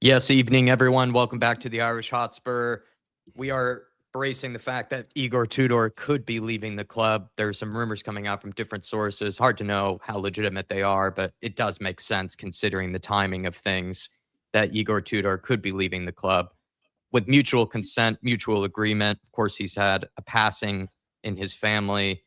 Yes, evening, everyone. Welcome back to the Irish Hotspur. We are bracing the fact that Igor Tudor could be leaving the club. There's some rumors coming out from different sources. Hard to know how legitimate they are, but it does make sense considering the timing of things that Igor Tudor could be leaving the club with mutual consent, mutual agreement. Of course, he's had a passing in his family.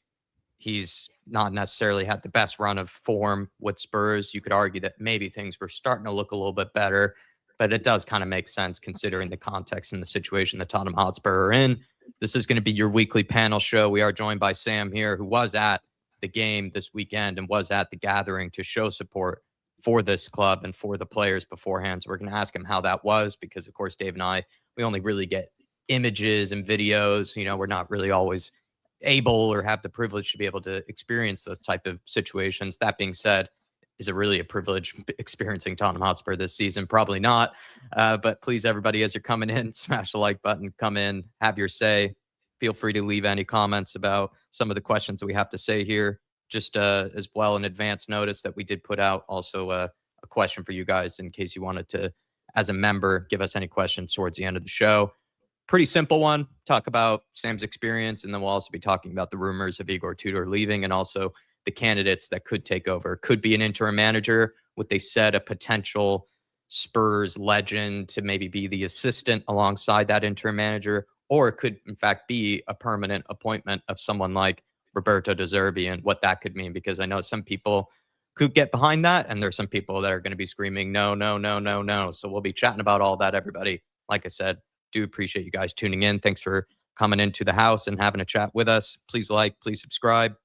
He's not necessarily had the best run of form with Spurs. You could argue that maybe things were starting to look a little bit better, but it does kind of make sense considering the context and the situation that Tottenham Hotspur are in. This is going to be your weekly panel show. We are joined by Sam here, who was at the game this weekend and was at the gathering to show support for this club and for the players beforehand. So we're going to ask him how that was because, of course, Dave and I, we only really get images and videos. We're not really always able or have the privilege to be able to experience those type of situations. That being said, is it really a privilege experiencing Tottenham Hotspur this season? Probably not. But please, everybody, as you're coming in, smash the like button, come in, have your say. Feel free to leave any comments about some of the questions that we have to say here. Just as well, an advance notice that we did put out also a question for you guys in case you wanted to, as a member, give us any questions towards the end of the show. Pretty simple one. Talk about Sam's experience, and then we'll also be talking about the rumors of Igor Tudor leaving and also the candidates that could take over. Could be an interim manager, what they said, a potential Spurs legend to maybe be the assistant alongside that interim manager, or it could, in fact, be a permanent appointment of someone like Roberto De Zerbi and what that could mean, because I know some people could get behind that, and there's some people that are going to be screaming, no, no, no, no, no. So we'll be chatting about all that, everybody. Like I said, do appreciate you guys tuning in. Thanks for coming into the house and having a chat with us. Please like, please subscribe.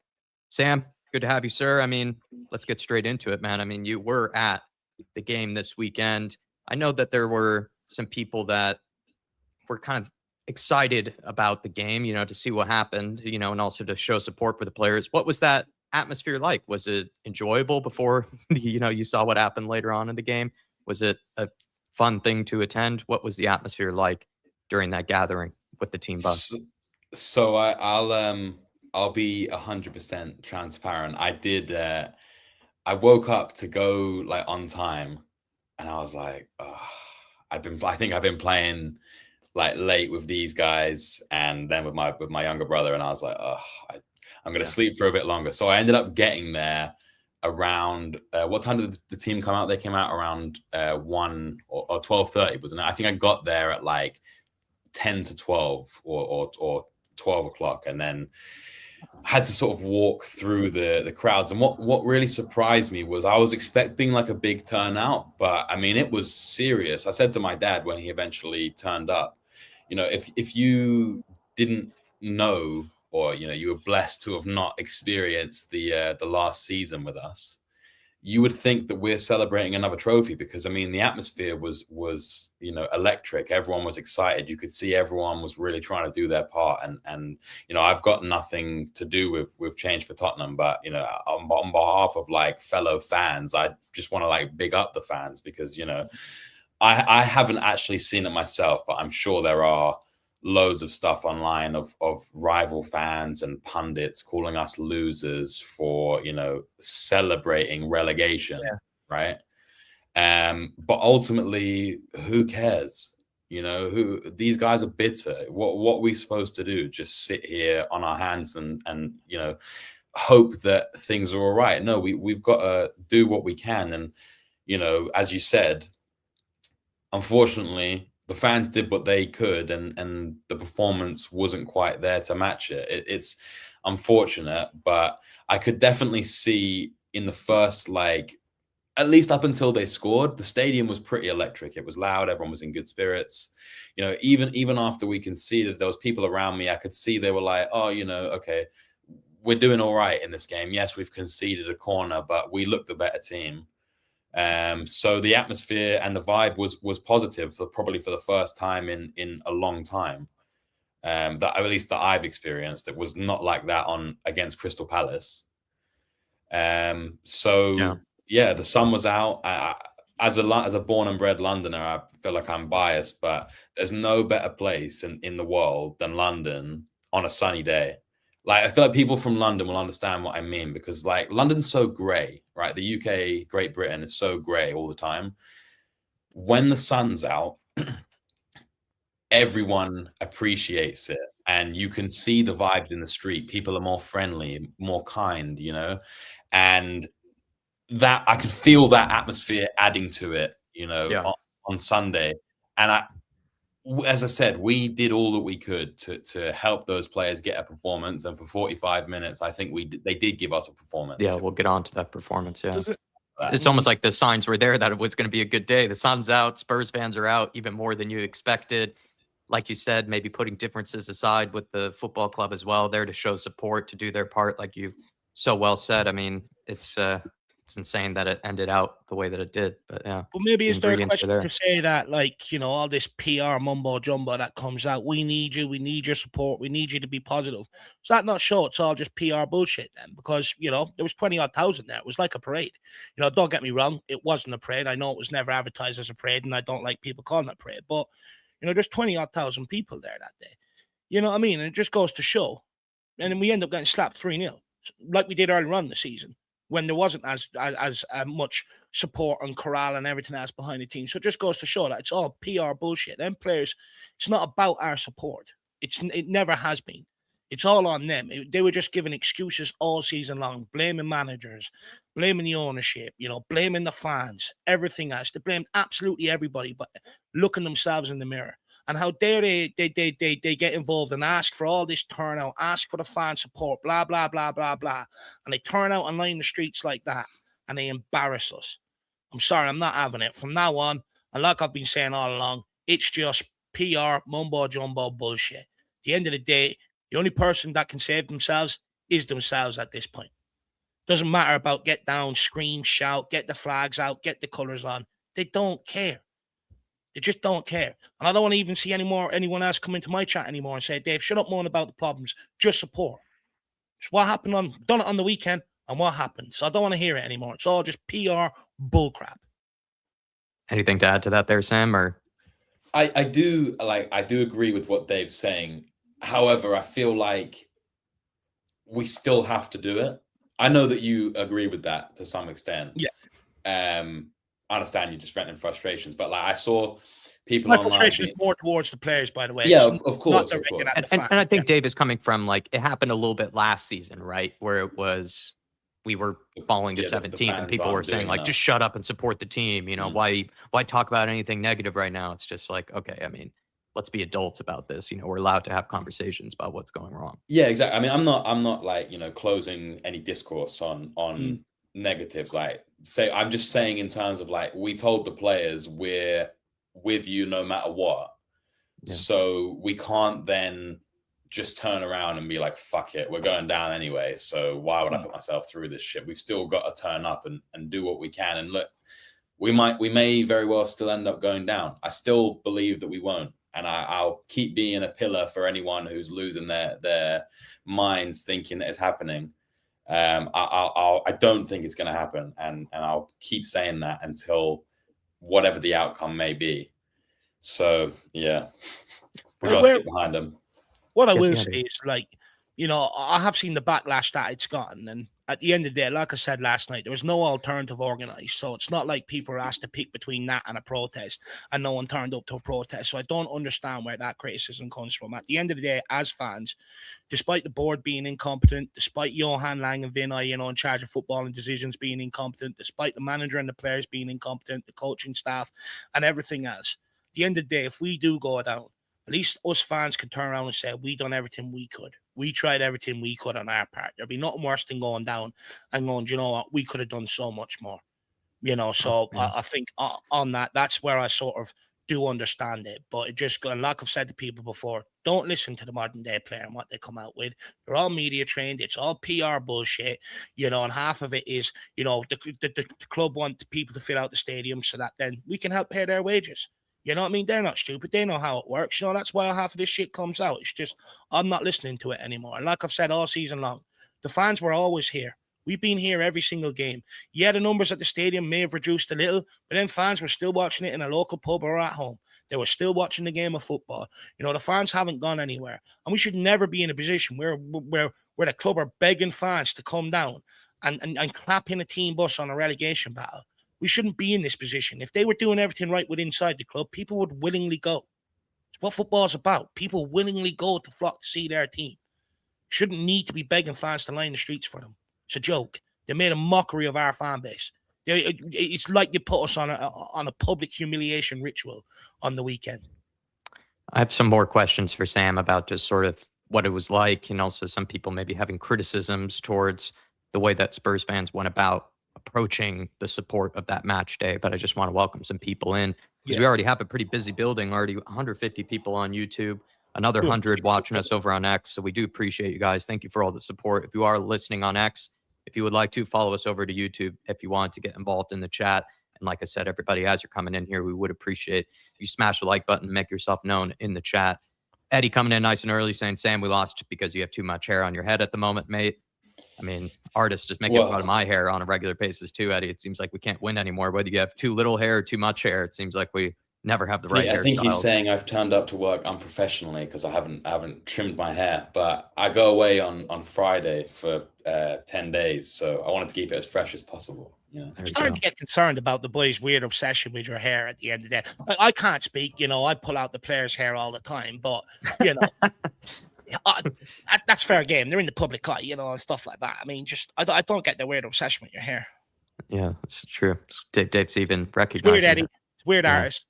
Sam, good to have you, sir. I mean, let's get straight into it, man. I mean, you were at the game this weekend. I know that there were some people that were kind of excited about the game, to see what happened, and also to show support for the players. What was that atmosphere like? Was it enjoyable before, you saw what happened later on in the game? Was it a fun thing to attend? What was the atmosphere like during that gathering with the team bus? So I'll be 100% transparent. I woke up to go like on time, and I was like, oh, I think I've been playing like late with these guys, and then with my younger brother, and I was like, oh, I'm gonna sleep for a bit longer. So I ended up getting there around what time did the team come out? They came out around 1 or 12:30, wasn't it? I think I got there at like 10 to 12 or 12 o'clock, and then had to sort of walk through the crowds. And what really surprised me was I was expecting like a big turnout, but I mean, it was serious. I said to my dad when he eventually turned up, if you didn't know, or you were blessed to have not experienced the last season with us, you would think that we're celebrating another trophy, because I mean the atmosphere was electric. Everyone was excited. You could see everyone was really trying to do their part, and I've got nothing to do with Change for Tottenham, but on behalf of like fellow fans, I just want to like big up the fans, because I haven't actually seen it myself, but I'm sure there are loads of stuff online of rival fans and pundits calling us losers for celebrating relegation. Right? But ultimately, who cares? Who these guys are bitter. What are we supposed to do? Just sit here on our hands and hope that things are all right? No, we've got to do what we can. And as you said, unfortunately, the fans did what they could, and the performance wasn't quite there to match it. It's unfortunate, but I could definitely see in the first, like, at least up until they scored, the stadium was pretty electric. It was loud. Everyone was in good spirits. Even after we conceded, there was people around me. I could see they were like, oh, okay, we're doing all right in this game. Yes, we've conceded a corner, but we looked the better team. So the atmosphere and the vibe was positive probably for the first time in a long time. That at least that I've experienced. It was not like that against Crystal Palace. The sun was out. As a born and bred Londoner, I feel like I'm biased, but there's no better place in the world than London on a sunny day. Like, I feel like people from London will understand what I mean, because like London's so grey, right? The UK, Great Britain is so grey all the time. when the sun's out, everyone appreciates it, and you can see the vibes in the street. People are more friendly, more kind, you know, and that I could feel that atmosphere adding to it, you know, Yeah. on Sunday. And as I said, we did all that we could to help those players get a performance. And for 45 minutes, I think they did give us a performance. Yeah, we'll get on to that performance. Yeah. It's Mm. almost like the signs were there that it was going to be a good day. The sun's out, Spurs fans are out even more than you expected. Like you said, maybe putting differences aside with the football club as well, there to show support, to do their part, like you so well said. I mean, it's insane that it ended out the way that it did. But yeah, Well, maybe the is there a ingredients are question there. to say that, like, you know, all this PR mumbo jumbo that comes out, we need you, we need your support, we need you to be positive. Does that not show it's all just PR bullshit then? Because, you know, there was 20-odd thousand there. It was like a parade. You know, don't get me wrong, it wasn't a parade. I know it was never advertised as a parade, and I don't like people calling it a parade. But, you know, there's 20-odd thousand people there that day. You know what I mean? And it just goes to show. And then we end up getting slapped 3-0, like we did earlier on in the season, when there wasn't as much support and corral and everything else behind the team. So it just goes to show that it's all PR bullshit. Them players, it's not about our support. It never has been. It's all on them. They were just giving excuses all season long, blaming managers, blaming the ownership, you know, blaming the fans, everything else. They blamed absolutely everybody, but looking themselves in the mirror. And how dare they get involved and ask for all this turnout, ask for the fan support, blah, blah, blah, blah, blah. And they turn out and line the streets like that, and they embarrass us. I'm sorry, I'm not having it. From now on, and like I've been saying all along, it's just PR, mumbo-jumbo bullshit. At the end of the day, the only person that can save themselves is themselves at this point. Doesn't matter about get down, scream, shout, get the flags out, get the colours on. They don't care. They just don't care. And I don't want to even see anyone else come into my chat anymore and say, Dave, shut up moan about the problems. Just support. It's what happened done it on the weekend and what happened. So I don't want to hear it anymore. It's all just PR bullcrap. Anything to add to that there, Sam? Or I do agree with what Dave's saying. However, I feel like we still have to do it. I know that you agree with that to some extent. Yeah. I understand you just venting frustrations, but like I saw people My online frustration is more towards the players, by the way. Yeah, It's of course, not of course. directed at and the I fans. think Dave is coming from, like, it happened a little bit last season, right? Where it was we were falling to Yeah, the 17th and fans people were aren't saying doing like, enough. just shut up and support the team. You know, why talk about anything negative right now? It's just like, okay, I mean, let's be adults about this. You know, we're allowed to have conversations about what's going wrong. Yeah, exactly. I mean, I'm not like, you know, closing any discourse on negatives. Like, I'm just saying in terms of like, we told the players we're with you no matter what. Yeah. So we can't then just turn around and be like, fuck it, we're going down anyway. So why would I put myself through this shit? We've still got to turn up and do what we can. And look, we may very well still end up going down. I still believe that we won't. And I'll keep being a pillar for anyone who's losing their minds thinking that it's happening. I don't think it's going to happen, and I'll keep saying that until whatever the outcome may be. So yeah, we got to stick behind them. What I will say is, like, you know, I have seen the backlash that it's gotten, and at the end of the day, like I said last night, there was no alternative organized. So it's not like people are asked to pick between that and a protest, and no one turned up to a protest. So I don't understand where that criticism comes from. At the end of the day, as fans, despite the board being incompetent, despite Johan Lang and Vinay, you know, in charge of football and decisions being incompetent, despite the manager and the players being incompetent, the coaching staff and everything else, at the end of the day, if we do go down, at least us fans can turn around and say, we done everything we could. We tried everything we could on our part. There'd be nothing worse than going down and going, you know what, we could have done so much more. You know, so I think on that, that's where I sort of do understand it. But it just, like I've said to people before, don't listen to the modern day player and what they come out with. They're all media trained. It's all PR bullshit, you know, and half of it is, you know, the club want people to fill out the stadium so that then we can help pay their wages. You know what I mean? They're not stupid. They know how it works. You know, that's why half of this shit comes out. It's just, I'm not listening to it anymore. And like I've said all season long, the fans were always here. We've been here every single game. Yeah, the numbers at the stadium may have reduced a little, but then fans were still watching it in a local pub or at home. They were still watching the game of football. You know, the fans haven't gone anywhere. And we should never be in a position where the club are begging fans to come down and clap in a team bus on a relegation battle. We shouldn't be in this position. If they were doing everything right with inside the club, people would willingly go. It's what football's about. People willingly go to flock to see their team. Shouldn't need to be begging fans to line the streets for them. It's a joke. They made a mockery of our fan base. It's like you put us on a public humiliation ritual on the weekend. I have some more questions for Sam about just sort of what it was like, and also some people maybe having criticisms towards the way that Spurs fans went about approaching the support of that match day. But I just want to welcome some people in because we already have a pretty busy building, already 150 people on YouTube, another 100 watching us over on X. So we do appreciate you guys. Thank you for all the support. If you are listening on X, if you would like to follow us over to YouTube, if you want to get involved in the chat. And like I said, everybody, as you're coming in here, we would appreciate you smash the like button, make yourself known in the chat. Eddie coming in nice and early saying, Sam, we lost because you have too much hair on your head at the moment, mate. I mean, artists just make fun of my hair on a regular basis too, Eddie. It seems like we can't win anymore. Whether you have too little hair or too much hair, it seems like we never have the right hairstyles. I think he's saying I've turned up to work unprofessionally because I haven't trimmed my hair. But I go away on Friday for 10 days, so I wanted to keep it as fresh as possible. Yeah, I'm starting to get concerned about the boys' weird obsession with your hair at the end of the day. I can't speak, I pull out the players' hair all the time, but that's fair game. They're in the public eye, and stuff like that. I mean, I don't get the weird obsession with your hair. Yeah, that's true. Dave's even recognizing it's weird, Eddie. It's weird, artist.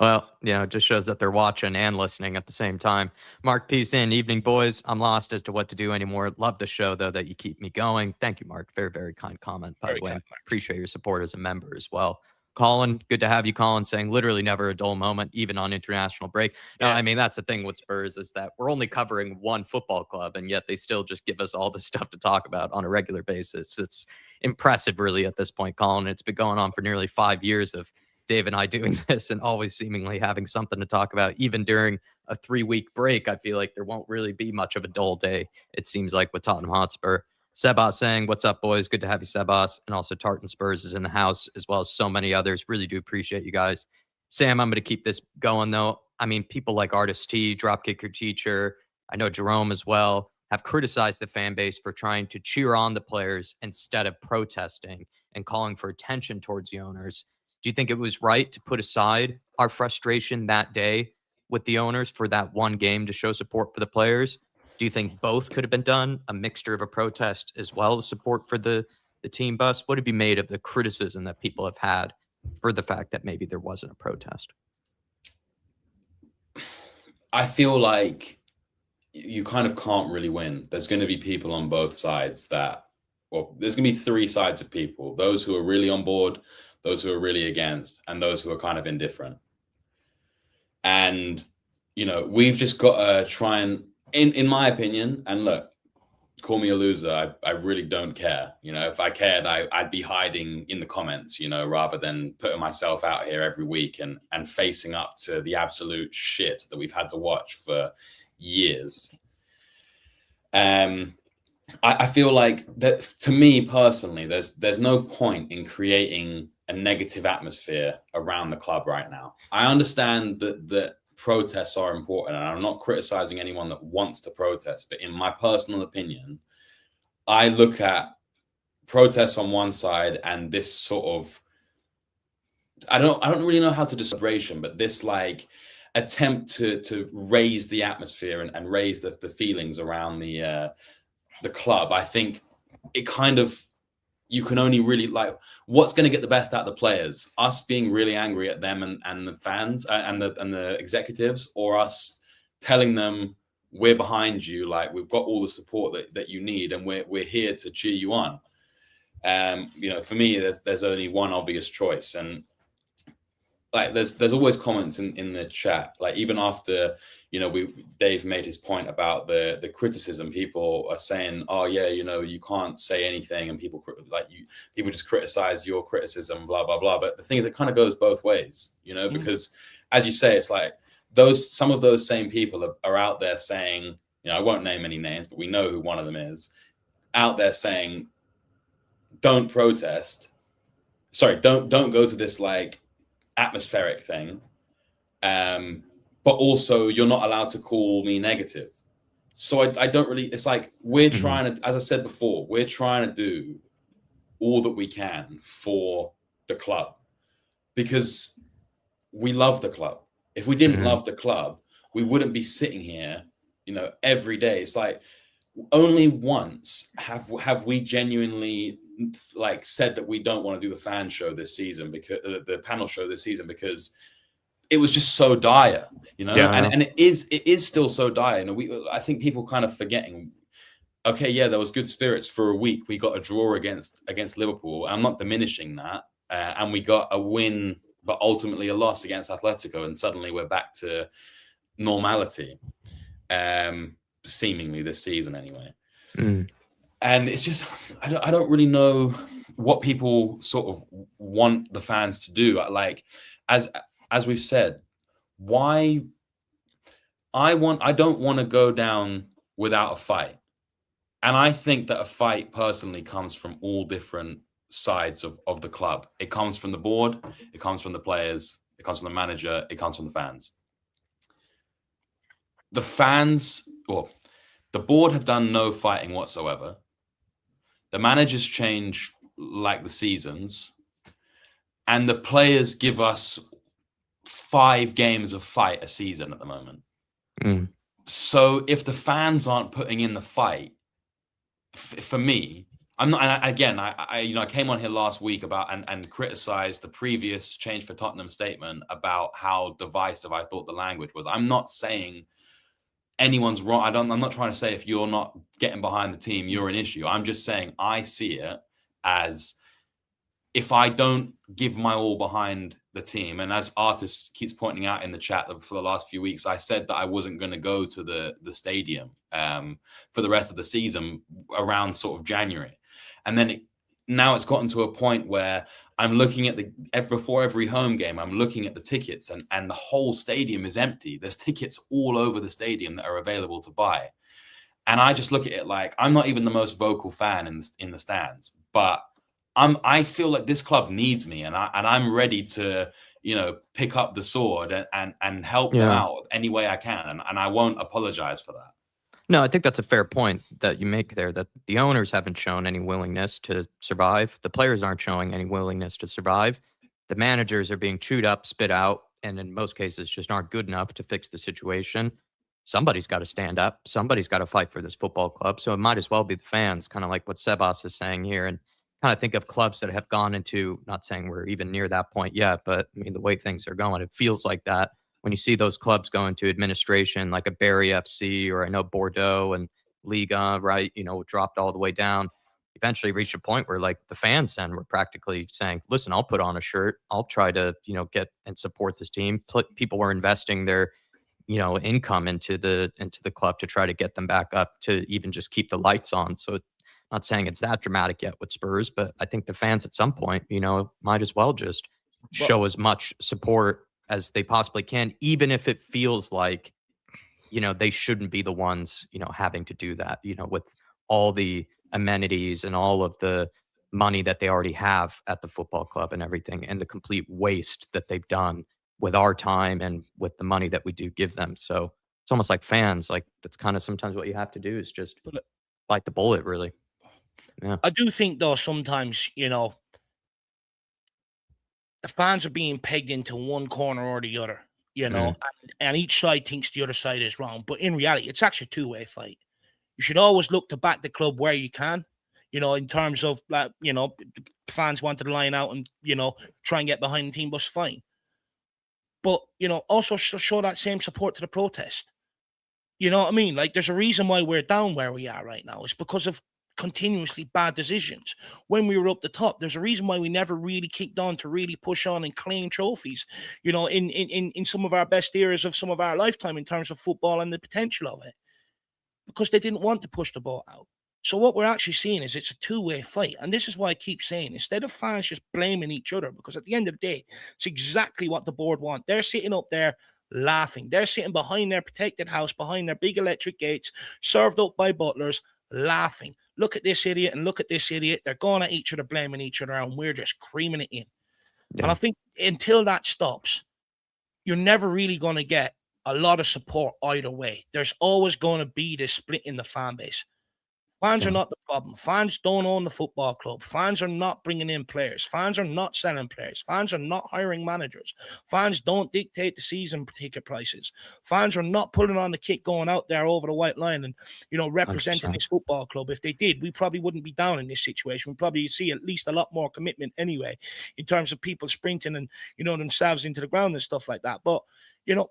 Well, it just shows that they're watching and listening at the same time. Mark, peace in. Evening, boys. I'm lost as to what to do anymore. Love the show, though, that you keep me going. Thank you, Mark. Very, very kind comment, by the way. Appreciate your support as a member as well. Colin, good to have you, Colin, saying literally never a dull moment, even on international break. No, I mean, that's the thing with Spurs is that we're only covering one football club, and yet they still just give us all this stuff to talk about on a regular basis. It's impressive, really, at this point, Colin. It's been going on for nearly 5 years of Dave and I doing this and always seemingly having something to talk about. Even during a 3-week break, I feel like there won't really be much of a dull day, it seems like, with Tottenham Hotspur. Sebas saying, what's up, boys? Good to have you, Sebas. And also Tartan Spurs is in the house, as well as so many others. Really do appreciate you guys. Sam, I'm going to keep this going, though. I mean, people like Artist T, Dropkicker Teacher, I know Jerome as well, have criticized the fan base for trying to cheer on the players instead of protesting and calling for attention towards the owners. Do you think it was right to put aside our frustration that day with the owners for that one game to show support for the players? Do you think both could have been done, a mixture of a protest as well as support for the team bus? What have you made of the criticism that people have had for the fact that maybe there wasn't a protest? I feel like you kind of can't really win. There's going to be people on both sides there's going to be 3 sides of people. Those who are really on board, those who are really against, and those who are kind of indifferent. And, we've just got to try and, in my opinion, and look, call me a loser, I really don't care. If I cared, I'd be hiding in the comments, rather than putting myself out here every week and facing up to the absolute shit that we've had to watch for years. I feel like that, to me personally, there's no point in creating a negative atmosphere around the club right now. I understand that protests are important, and I'm not criticizing anyone that wants to protest, but in my personal opinion, I look at protests on one side and this sort of, I don't really know how to describe, but this like attempt to raise the atmosphere and raise the feelings around the club. I think it kind of, you can only really like, what's going to get the best out of the players? Us being really angry at them and the fans and the executives, or us telling them we're behind you, like we've got all the support that you need, and we're here to cheer you on. For me, there's only one obvious choice, and like there's always comments in the chat, like even after Dave made his point about the criticism, people are saying, oh yeah, you can't say anything, and people just criticize your criticism, blah blah blah. But the thing is, it kind of goes both ways, because as you say, it's like some of those same people are out there saying, I won't name any names, but we know who one of them is, out there saying, don't protest, don't go to this like atmospheric thing, but also you're not allowed to call me negative. So I don't really, it's like we're trying to, as I said before, we're trying to do all that we can for the club because we love the club. If we didn't love the club, we wouldn't be sitting here, every day. It's like only once have we genuinely like said that we don't want to do the fan show this season because the panel show this season because it was just so dire, and it is still so dire. I think people kind of forgetting. Okay, yeah, there was good spirits for a week. We got a draw against Liverpool. I'm not diminishing that, and we got a win, but ultimately a loss against Atletico, and suddenly we're back to normality, seemingly this season anyway. And it's just I don't really know what people sort of want the fans to do. Like as we've said, why I don't want to go down without a fight. And I think that a fight personally comes from all different sides of the club. It comes from the board, it comes from the players, it comes from the manager, it comes from the fans. The fans, well, the board have done no fighting whatsoever. The managers change like the seasons. And the players give us 5 games of fight a season at the moment. So if the fans aren't putting in the fight, for me, I'm not. Again, I came on here last week about and criticized the previous Change for Tottenham statement about how divisive I thought the language was. I'm not saying anyone's wrong. I'm not trying to say if you're not getting behind the team, you're an issue. I'm just saying I see it as if I don't give my all behind the team, and as Artist keeps pointing out in the chat for the last few weeks, I said that I wasn't going to go to the stadium for the rest of the season around sort of January. And then now it's gotten to a point where I'm looking at before every home game, I'm looking at the tickets and the whole stadium is empty. There's tickets all over the stadium that are available to buy. And I just look at it like I'm not even the most vocal fan in the stands, but I feel like this club needs me, and I'm ready to, pick up the sword and help them out any way I can, and I won't apologize for that. No, I think that's a fair point that you make there, that the owners haven't shown any willingness to survive. The players aren't showing any willingness to survive. The managers are being chewed up, spit out, and in most cases just aren't good enough to fix the situation. Somebody's got to stand up. Somebody's got to fight for this football club. So it might as well be the fans, kind of like what Sebas is saying here. And kind of think of clubs that have gone into, not saying we're even near that point yet, but I mean, the way things are going, it feels like that when you see those clubs go into administration, like a Barry FC, or I know Bordeaux and Liga, right? Dropped all the way down. Eventually reached a point where like the fans then were practically saying, listen, I'll put on a shirt. I'll try to, get and support this team. People were investing their, income into the club to try to get them back up to even just keep the lights on. So not saying it's that dramatic yet with Spurs, but I think the fans at some point, might as well just show as much support as they possibly can, even if it feels like, they shouldn't be the ones, having to do that, with all the amenities and all of the money that they already have at the football club and everything, and the complete waste that they've done with our time and with the money that we do give them. So it's almost like fans, like that's kind of sometimes what you have to do is just bite the bullet, really. Yeah. I do think though sometimes, the fans are being pegged into one corner or the other, and each side thinks the other side is wrong. But in reality, it's actually a two-way fight. You should always look to back the club where you can, in terms of like, fans want to line out and, try and get behind the team, but it's fine. But, also show that same support to the protest. You know what I mean? Like there's a reason why we're down where we are right now. It's because of continuously bad decisions. When we were up the top, there's a reason why we never really kicked on to really push on and claim trophies, in some of our best eras of some of our lifetime in terms of football and the potential of it, because they didn't want to push the ball out. So what we're actually seeing is it's a two-way fight. And this is why I keep saying, instead of fans just blaming each other, because at the end of the day, it's exactly what the board want. They're sitting up there laughing. They're sitting behind their protected house, behind their big electric gates, served up by butlers, laughing. Look at this idiot and look at this idiot. They're going at each other, blaming each other, and we're just creaming it in. Yeah. And I think until that stops, you're never really going to get a lot of support either way. There's always going to be this split in the fan base. Fans are not the problem. Fans don't own the football club. Fans are not bringing in players. Fans are not selling players. Fans are not hiring managers. Fans don't dictate the season ticket prices. Fans are not pulling on the kit going out there over the white line and, representing 100%. this football club. If they did, we probably wouldn't be down in this situation. We'd probably see at least a lot more commitment anyway in terms of people sprinting and, themselves into the ground and stuff like that. But,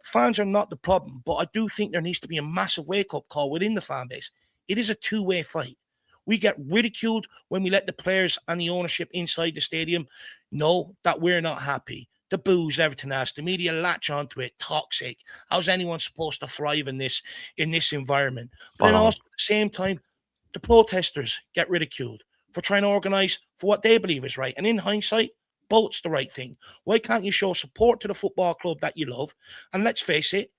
fans are not the problem. But I do think there needs to be a massive wake-up call within the fan base. It is a two-way fight. We get ridiculed when we let the players and the ownership inside the stadium know that we're not happy. The boos, everything else. The media latch onto it. Toxic. How's anyone supposed to thrive in this environment? But then also at the same time, the protesters get ridiculed for trying to organize for what they believe is right. And in hindsight, both's the right thing. Why can't you show support to the football club that you love? And let's face it,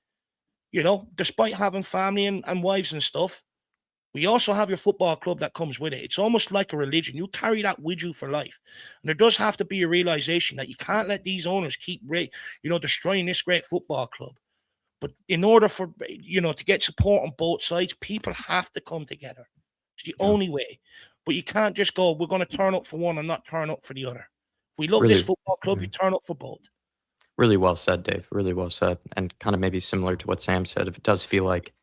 despite having family and wives and stuff, we also have your football club that comes with it. It's almost like a religion. You carry that with you for life. And there does have to be a realization that you can't let these owners keep, destroying this great football club. But in order for, to get support on both sides, people have to come together. It's the only way. But you can't just go, we're going to turn up for one and not turn up for the other. If we love this football club, you turn up for both. Really well said, Dave. Really well said. And kind of maybe similar to what Sam said, if it does feel like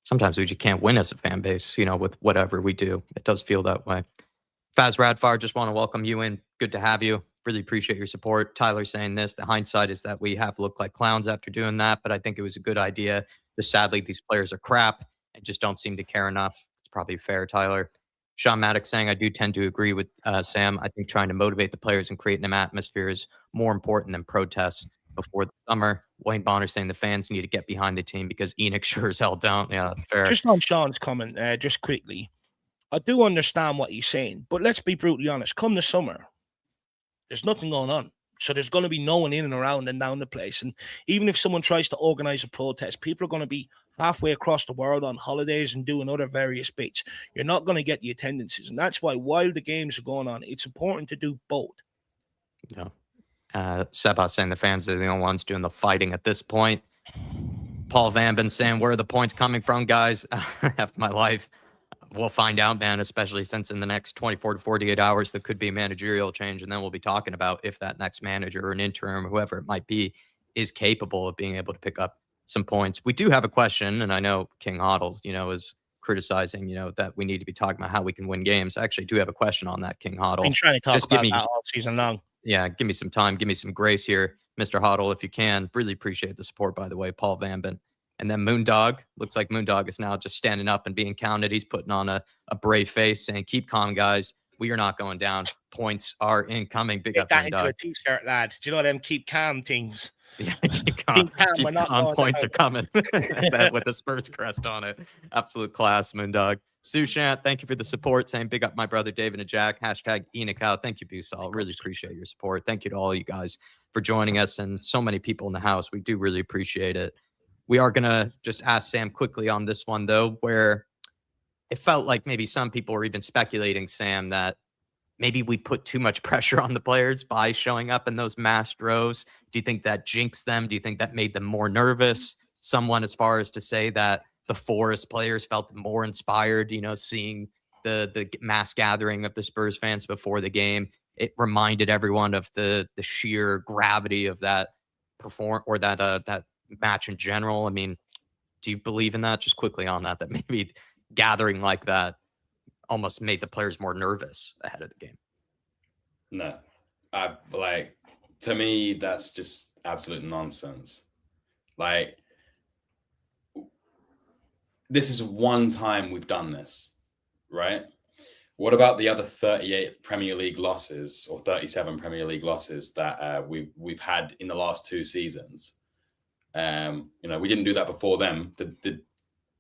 sometimes we just can't win as a fan base, with whatever we do. It does feel that way. Faz Radfire, just want to welcome you in. Good to have you. Really appreciate your support. Tyler saying this, the hindsight is that we have looked like clowns after doing that, but I think it was a good idea. Just sadly, these players are crap and just don't seem to care enough. It's probably fair, Tyler. Sean Maddox saying, I do tend to agree with Sam. I think trying to motivate the players and create an atmosphere is more important than protests before the summer. Wayne Bonner saying the fans need to get behind the team because Enoch sure as hell don't. Yeah, that's fair. Just on Sean's comment, just quickly, I do understand what he's saying, but let's be brutally honest. Come the summer, there's nothing going on. So there's going to be no one in and around and down the place. And even if someone tries to organize a protest, people are going to be halfway across the world on holidays and doing other various bits. You're not going to get the attendances. And that's why while the games are going on, it's important to do both. Yeah. Seba saying the fans are the only ones doing the fighting at this point. Paul Van Ben saying, where are the points coming from, guys? Half my life. We'll find out, man, especially since in the next 24 to 48 hours, there could be a managerial change. And then we'll be talking about if that next manager or an interim or whoever it might be is capable of being able to pick up some points. We do have a question, and I know King Hoddles, is criticizing, that we need to be talking about how we can win games. I actually do have a question on that, King Hoddle. I've been trying to talk about that all season long. Yeah, give me some time. Give me some grace here, Mr. Hoddle, if you can. Really appreciate the support, by the way, Paul Van Ben. And then Moondog. Looks like Moondog is now just standing up and being counted. He's putting on a brave face saying, keep calm, guys. We are not going down. Points are incoming. Big Get up, that Moondog. into a t-shirt, lad. Do you know them keep calm things? Yeah, keep calm. Keep calm. Points are coming. That with the Spurs crest on it. Absolute class, Moondog. Sushant, thank you for the support. Saying big up my brother David and Jack. Hashtag Enoch out. Thank you, Busal. Really appreciate your support. Thank you to all you guys for joining us and so many people in the house. We do really appreciate it. We are going to just ask Sam quickly on this one, though, where it felt like maybe some people were even speculating, Sam, that maybe we put too much pressure on the players by showing up in those massed rows. Do you think that jinxed them? Do you think that made them more nervous? Someone as far as to say that the Forest players felt more inspired, seeing the mass gathering of the Spurs fans before the game. It reminded everyone of the sheer gravity of that that match in general. I mean, do you believe in that? Just quickly on that maybe gathering like that almost made the players more nervous ahead of the game. No, to me, that's just absolute nonsense. This is one time we've done this, right? What about the other 38 Premier League losses or 37 Premier League losses that we've had in the last two seasons? We didn't do that before them.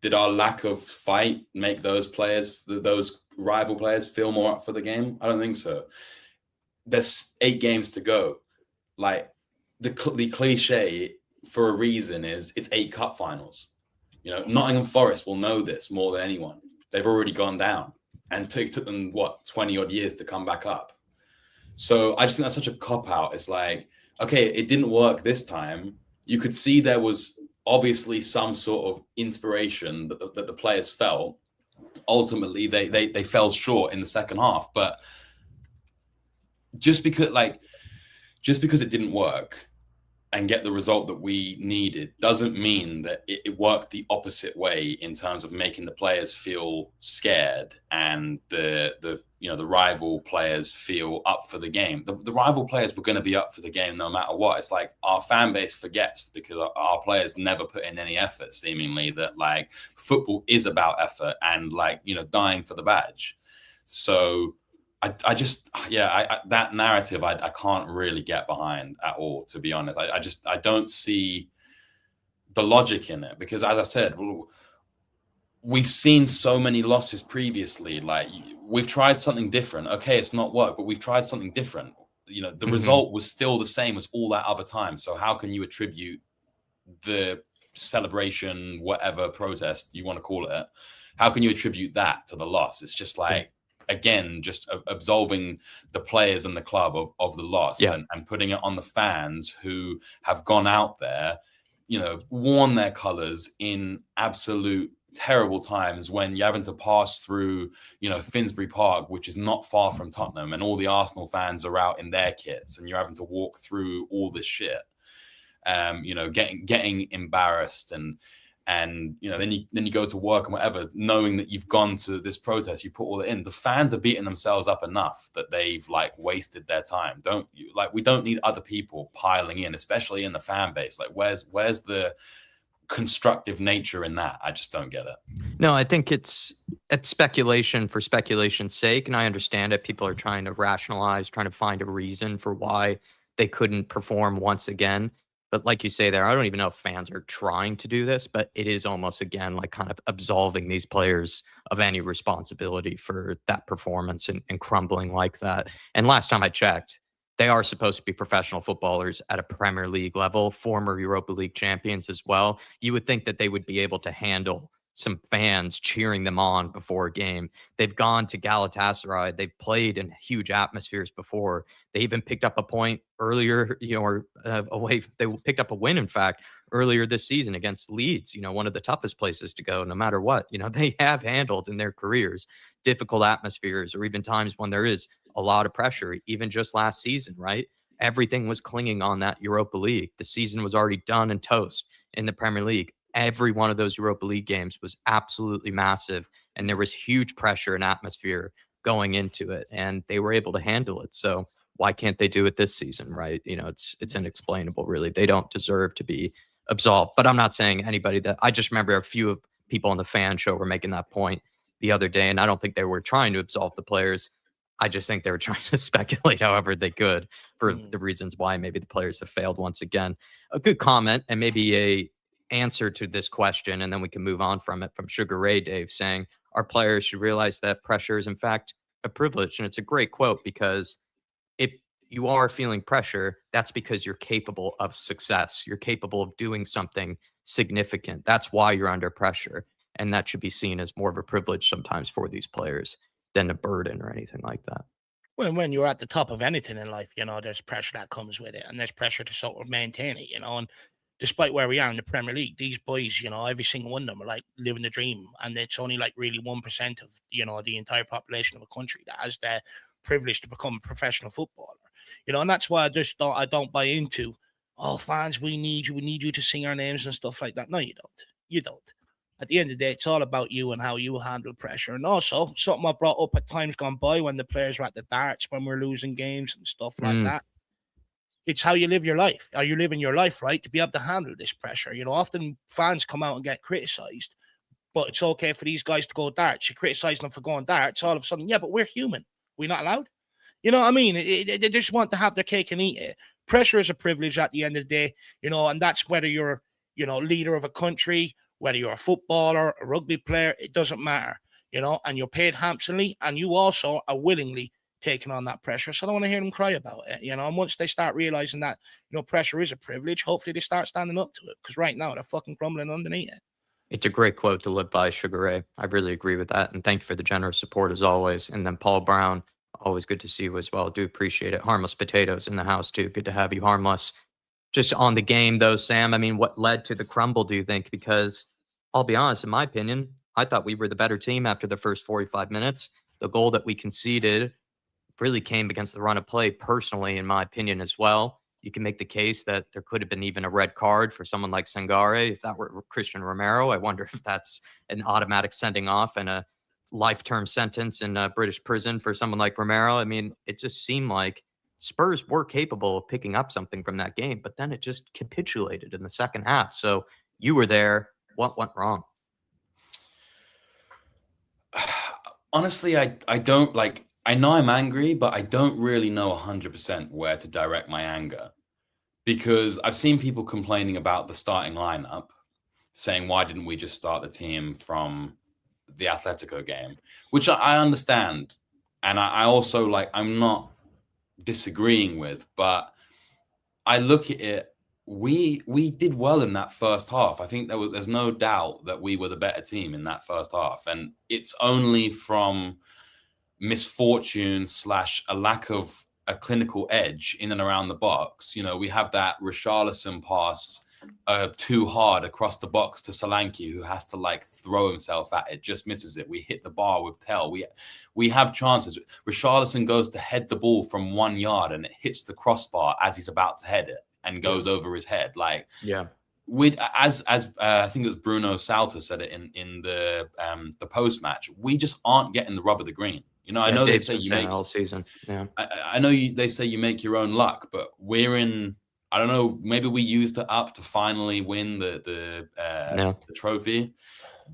Did our lack of fight make those rival players feel more up for the game? I don't think so. There's 8 games to go. The cliche for a reason is it's 8 cup finals. Nottingham Forest will know this more than anyone. They've already gone down and took them 20 odd years to come back up. So I just think that's such a cop out. It's like, okay, it didn't work this time. You could see there was obviously some sort of inspiration that the players felt, ultimately they fell short in the second half. But just because it didn't work and get the result that we needed doesn't mean that it worked the opposite way in terms of making the players feel scared and the rival players feel up for the game. The rival players were going to be up for the game no matter what. It's like our fan base forgets, because our players never put in any effort, seemingly, that like football is about effort and like, dying for the badge. So I just that narrative I can't really get behind at all, to be honest. I don't see the logic in it, because, as I said, we've seen so many losses previously. Like, we've tried something different. Okay, it's not worked, but we've tried something different. The result was still the same as all that other time. So how can you attribute the celebration, whatever protest you want to call it, how can you attribute that to the loss? It's just like, again, just absolving the players and the club of the loss, and putting it on the fans who have gone out there, worn their colours in absolute terrible times, when you're having to pass through, Finsbury Park, which is not far from Tottenham, and all the Arsenal fans are out in their kits, and you're having to walk through all this shit, getting embarrassed, and then you go to work and whatever, knowing that you've gone to this protest, you put all it in. The fans are beating themselves up enough that they've like wasted their time. We don't need other people piling in, especially in the fan base. Like, where's the constructive nature in that? I just don't get it. No, I think it's speculation for speculation's sake, and I understand it. People are trying to rationalize, trying to find a reason for why they couldn't perform once again. But like you say there, I don't even know if fans are trying to do this, but it is almost, again, like kind of absolving these players of any responsibility for that performance and crumbling like that. And last time I checked, they are supposed to be professional footballers at a Premier League level, former Europa League champions as well. You would think that they would be able to handle some fans cheering them on before a game. They've gone to Galatasaray. They've played in huge atmospheres before. They even picked up a point earlier, away. They picked up a win, in fact, earlier this season against Leeds, one of the toughest places to go, no matter what. They have handled in their careers difficult atmospheres, or even times when there is a lot of pressure, even just last season, right? Everything was clinging on that Europa League. The season was already done and toast in the Premier League. Every one of those Europa League games was absolutely massive, and there was huge pressure and atmosphere going into it, and they were able to handle it. So why can't they do it this season, right? It's inexplainable, really. They don't deserve to be absolved. But I'm not saying anybody that. I just remember a few of people on the fan show were making that point the other day, and I don't think they were trying to absolve the players. I just think they were trying to speculate however they could for the reasons why maybe the players have failed once again. A good comment, and maybe a answer to this question, and then we can move on from it, from Sugar Ray Dave, saying our players should realize that pressure is in fact a privilege. And it's a great quote, because if you are feeling pressure, that's because you're capable of success. You're capable of doing something significant. That's why you're under pressure. And that should be seen as more of a privilege sometimes for these players than a burden or anything like that. When you're at the top of anything in life, there's pressure that comes with it, and there's pressure to sort of maintain it, and despite where we are in the Premier League, these boys, every single one of them are like living the dream. And it's only like really 1% of, the entire population of a country that has the privilege to become a professional footballer. And that's why I don't buy into, fans, we need you to sing our names and stuff like that. No, you don't. You don't. At the end of the day, it's all about you and how you handle pressure. And also, something I brought up at times gone by when the players were at the darts, when we're losing games and stuff like that. It's how you live your life. Are you living your life right to be able to handle this pressure? Often fans come out and get criticized, but it's okay for these guys to go darts. You criticize them for going darts, all of a sudden, yeah, but we're human. We're not allowed. You know what I mean? They just want to have their cake and eat it. Pressure is a privilege at the end of the day, and that's whether you're, leader of a country, whether you're a footballer, a rugby player, it doesn't matter, and you're paid handsomely, and you also are willingly taking on that pressure. So I don't want to hear them cry about it, and once they start realizing that, pressure is a privilege, hopefully they start standing up to it, because right now they're fucking crumbling underneath it. It's a great quote to live by, Sugar Ray. I really agree with that. And thank you for the generous support as always. And then Paul Brown, always good to see you as well. Do appreciate it. Harmless Potatoes in the house too. Good to have you, Harmless. Just on the game though, Sam, I mean, what led to the crumble, do you think? Because I'll be honest, in my opinion, I thought we were the better team after the first 45 minutes. The goal that we conceded really came against the run of play, personally, in my opinion, as well. You can make the case that there could have been even a red card for someone like Sangare. If that were Christian Romero, I wonder if that's an automatic sending off and a life-term sentence in a British prison for someone like Romero. I mean, it just seemed like Spurs were capable of picking up something from that game, but then it just capitulated in the second half. So you were there. What went wrong? Honestly, I don't like. I know I'm angry, but I don't really know 100% where to direct my anger, because I've seen people complaining about the starting lineup, saying, why didn't we just start the team from the Atletico game? Which I understand. And I also, like, I'm not disagreeing with, but I look at it, we did well in that first half. I think there's no doubt that we were the better team in that first half. And it's only from misfortune / a lack of a clinical edge in and around the box. You know, we have that Richarlison pass too hard across the box to Solanke, who has to like throw himself at it, just misses it. We hit the bar with Tell. We have chances. Richarlison goes to head the ball from 1 yard and it hits the crossbar as he's about to head it and goes over his head. Like, as I think it was Bruno Salter said it in the post match, we just aren't getting the rub of the green. You know, I know they say you make all season. Yeah, I know they say you make your own luck, but we're in. I don't know. Maybe we used it up to finally win the trophy,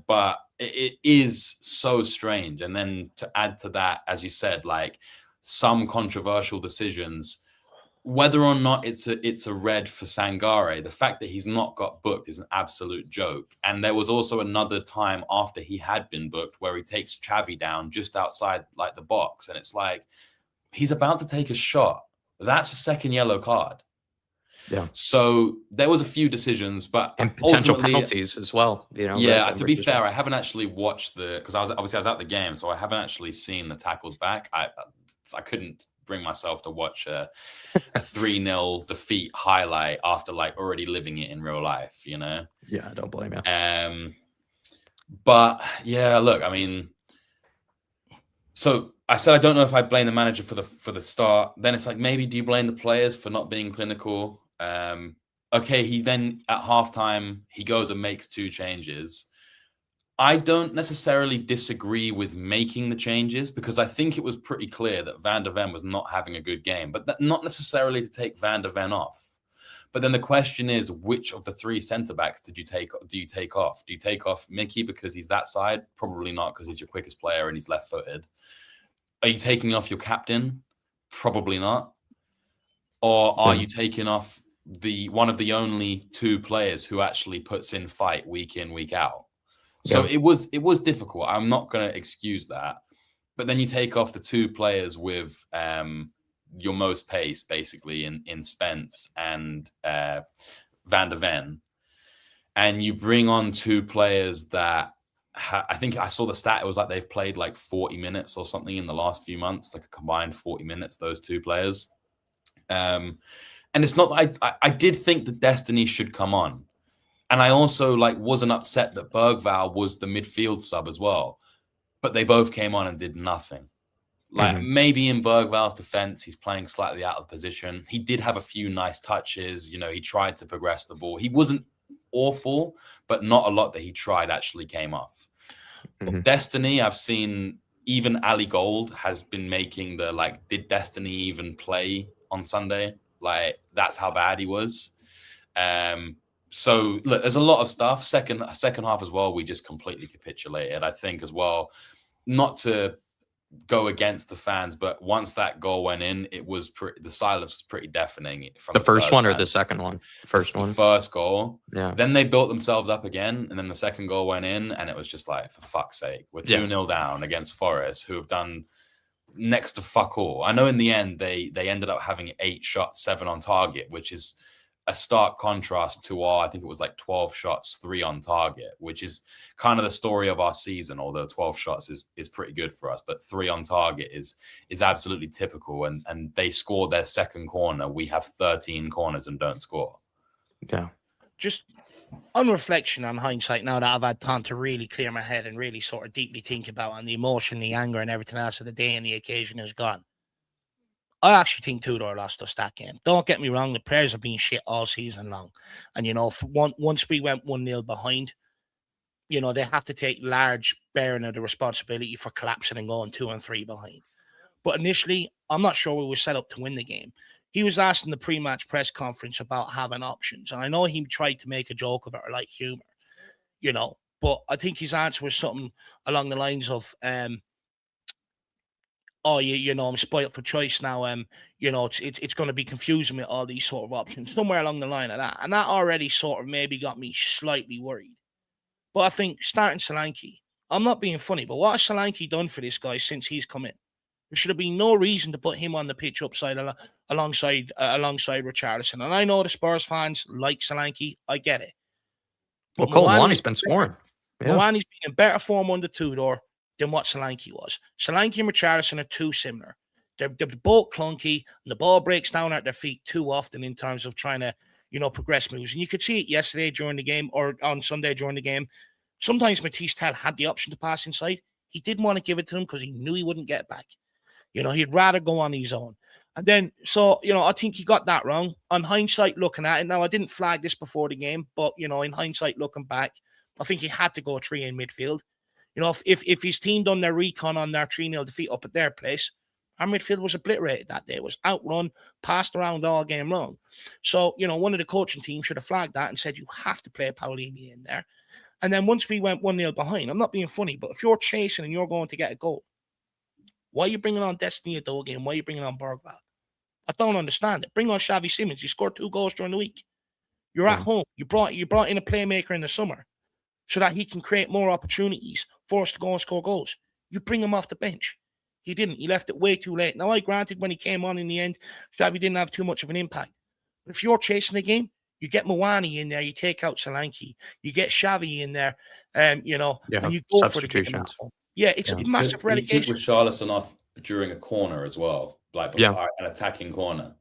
but it is so strange. And then to add to that, as you said, like some controversial decisions, whether or not it's a red for Sangare, the fact that he's not got booked is an absolute joke. And there was also another time after he had been booked where he takes Xavi down just outside like the box, and it's like he's about to take a shot. That's a second yellow card. Yeah. So there was a few decisions, but and potential penalties as well. You know. Yeah. To be fair, I haven't actually watched because I was at the game, so I haven't actually seen the tackles back. I couldn't bring myself to watch a 3-0 defeat highlight after like already living it in real life, you know? Yeah, I don't blame you. But yeah, look, I mean, so I said I don't know if I blame the manager for the start. Then it's like, maybe do you blame the players for not being clinical? Okay, he then at halftime he goes and makes 2 changes. I don't necessarily disagree with making the changes, because I think it was pretty clear that Van der Ven was not having a good game, but not necessarily to take Van der Ven off. But then the question is, which of the 3 centre-backs do you take off? Do you take off Mickey because he's that side? Probably not, because he's your quickest player and he's left-footed. Are you taking off your captain? Probably not. Or are you taking off one of the only 2 players who actually puts in fight week in, week out? So it was difficult. I'm not going to excuse that. But then you take off the 2 players with your most pace, basically, in Spence and Van der Ven. And you bring on 2 players that I think I saw the stat. It was like they've played like 40 minutes or something in the last few months, like a combined 40 minutes, those 2 players. And it's not that I did think that Destiny should come on. And I also like wasn't upset that Bergvall was the midfield sub as well, but they both came on and did nothing. Like maybe in Bergvall's defense, he's playing slightly out of position. He did have a few nice touches. You know, he tried to progress the ball. He wasn't awful, but not a lot that he tried actually came off. Destiny, I've seen even Ali Gold has been making the like, did Destiny even play on Sunday? Like that's how bad he was. So look, there's a lot of stuff. Second half as well, we just completely capitulated. I think as well, not to go against the fans, but once that goal went in, it was the silence was pretty deafening. From the first one or the second one? The first goal. Yeah. Then they built themselves up again, and then the second goal went in, and it was just like, for fuck's sake, we're 2-0 down against Forest, who have done next to fuck all. I know in the end they ended up having 8 shots, 7 on target, which is a stark contrast to I think it was like 12 shots, 3 on target, which is kind of the story of our season, although 12 shots is pretty good for us, but 3 on target is absolutely typical. And they scored their second corner. We have 13 corners and don't score. Yeah. Just On reflection, on hindsight, now that I've had time to really clear my head and really sort of deeply think about and the emotion, the anger, and everything else of the day and the occasion is gone. I actually think Tudor lost us that game. Don't get me wrong, the players have been shit all season long. And, once we went 1-0 behind, they have to take large bearing of the responsibility for collapsing and going 2 and 3 behind. But initially, I'm not sure we were set up to win the game. He was asked in the pre-match press conference about having options. And I know he tried to make a joke of it or like humor, but I think his answer was something along the lines of, I'm spoiled for choice now. It's going to be confusing with all these sort of options, somewhere along the line of that. And that already sort of maybe got me slightly worried. But I think starting Solanke, I'm not being funny, but what has Solanke done for this guy since he's come in? There should have been no reason to put him on the pitch alongside Richarlison. And I know the Spurs fans like Solanke. I get it. But Cole Mwani's been scoring. Yeah. Mwani's been in better form under Tudor than what Solanke was. Solanke and Richarlison are too similar. They're both clunky, and the ball breaks down at their feet too often in terms of trying to, progress moves. And you could see it yesterday during the game or on Sunday during the game. Sometimes Matisse Tell had the option to pass inside. He didn't want to give it to them because he knew he wouldn't get it back. He'd rather go on his own. And then, I think he got that wrong. On hindsight, looking at it, now I didn't flag this before the game, but, in hindsight, looking back, I think he had to go 3 in midfield. If his team done their recon on their 3-0 defeat up at their place, our midfield was obliterated that day. It was outrun, passed around all game long. So, one of the coaching team should have flagged that and said, you have to play Paulini in there. And then once we went 1-0 behind, I'm not being funny, but if you're chasing and you're going to get a goal, why are you bringing on Destiny Udogie and why are you bringing on Bergvall? I don't understand it. Bring on Xavi Simons. He scored 2 goals during the week. You're at home. You brought in a playmaker in the summer so that he can create more opportunities for us to go and score goals. You bring him off the bench. He didn't. He left it way too late. Now, I granted when he came on in the end, Xavi didn't have too much of an impact. But if you're chasing the game, you get Mwani in there, you take out Solanke, you get Xavi in there, and you go for the game. Yeah, it's a massive relegation. He took Richarlison off during a corner as well, an attacking corner.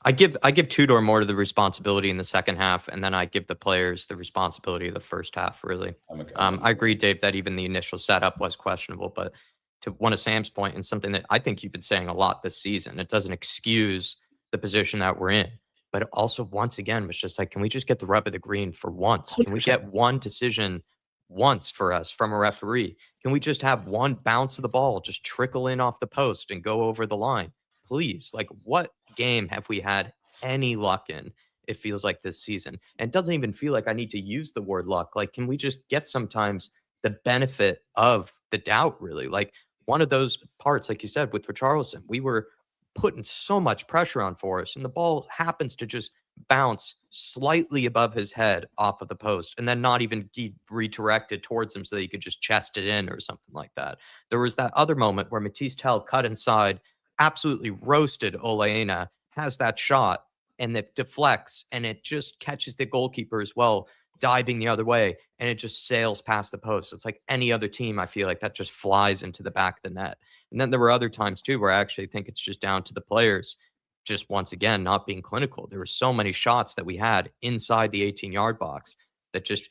I give Tudor more to the responsibility in the second half, and then I give the players the responsibility of the first half, really. I agree, Dave, that even the initial setup was questionable, but to one of Sam's point, and something that I think you've been saying a lot this season, it doesn't excuse the position that we're in. But also, once again, was just like, can we just get the rub of the green for once? 100%. Can we get one decision once for us from a referee? Can we just have one bounce of the ball just trickle in off the post and go over the line? Please. Like, what game have we had any luck in? It feels like this season. And it doesn't even feel like I need to use the word luck. Like, can we just get sometimes the benefit of the doubt, really? Like, one of those parts, like you said, with Richarlison, we were putting so much pressure on for us, and the ball happens to just bounce slightly above his head off of the post and then not even be redirected towards him so that he could just chest it in or something like that. There was that other moment where Matisse Tell cut inside, absolutely roasted Oleana, has that shot, and it deflects, and it just catches the goalkeeper as well, diving the other way, and it just sails past the post. It's like any other team, I feel like that just flies into the back of the net. And then there were other times too where I actually think it's just down to the players just once again not being clinical. There were so many shots that we had inside the 18-yard box that just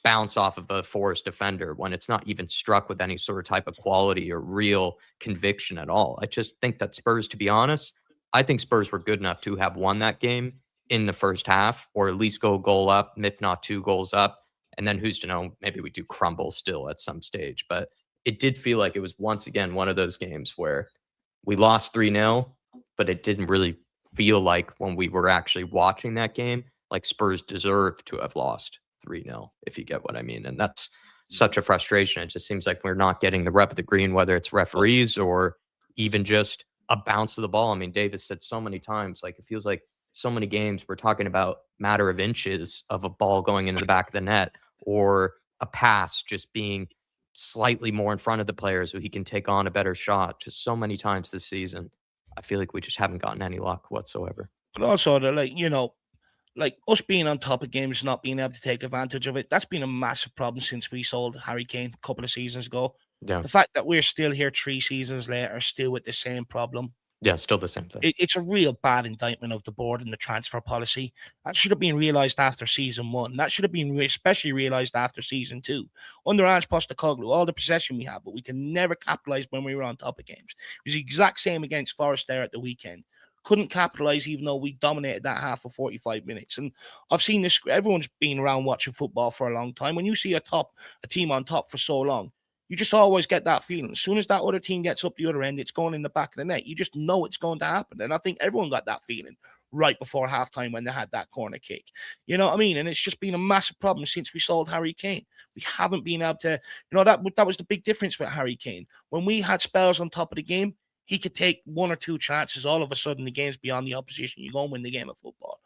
bounce off of a Forest defender when it's not even struck with any sort of type of quality or real conviction at all. I just think that Spurs, to be honest, I think Spurs were good enough to have won that game in the first half, or at least go a goal up, if not 2 goals up. And then who's to know, maybe we do crumble still at some stage. But it did feel like it was once again one of those games where we lost 3-0, but it didn't really feel like when we were actually watching that game, like Spurs deserved to have lost 3-0, if you get what I mean. And that's such a frustration. It just seems like we're not getting the rep of the green, whether it's referees or even just a bounce of the ball. I mean, Davis said so many times, like, it feels like so many games we're talking about matter of inches of a ball going into the back of the net, or a pass just being slightly more in front of the player so he can take on a better shot. Just so many times this season, I feel like we just haven't gotten any luck whatsoever. But also, like us being on top of games, not being able to take advantage of it, that's been a massive problem since we sold Harry Kane a couple of seasons ago. Yeah. The fact that we're still here 3 seasons later, still with the same problem, Yeah, still the same thing. It's a real bad indictment of the board and the transfer policy. That should have been realised after season 1. That should have been especially realised after season 2. Under Ange Postecoglou, all the possession we had, but we can never capitalise when we were on top of games. It was the exact same against Forest there at the weekend. Couldn't capitalise even though we dominated that half for 45 minutes. And I've seen this, everyone's been around watching football for a long time. When you see a team on top for so long, you just always get that feeling. As soon as that other team gets up the other end, it's going in the back of the net. You just know it's going to happen. And I think everyone got that feeling right before halftime when they had that corner kick. You know what I mean? And it's just been a massive problem since we sold Harry Kane. We haven't been able to, that was the big difference with Harry Kane. When we had Spurs on top of the game, he could take 1 or 2 chances. All of a sudden, the game's beyond the opposition. You go and win the game of football.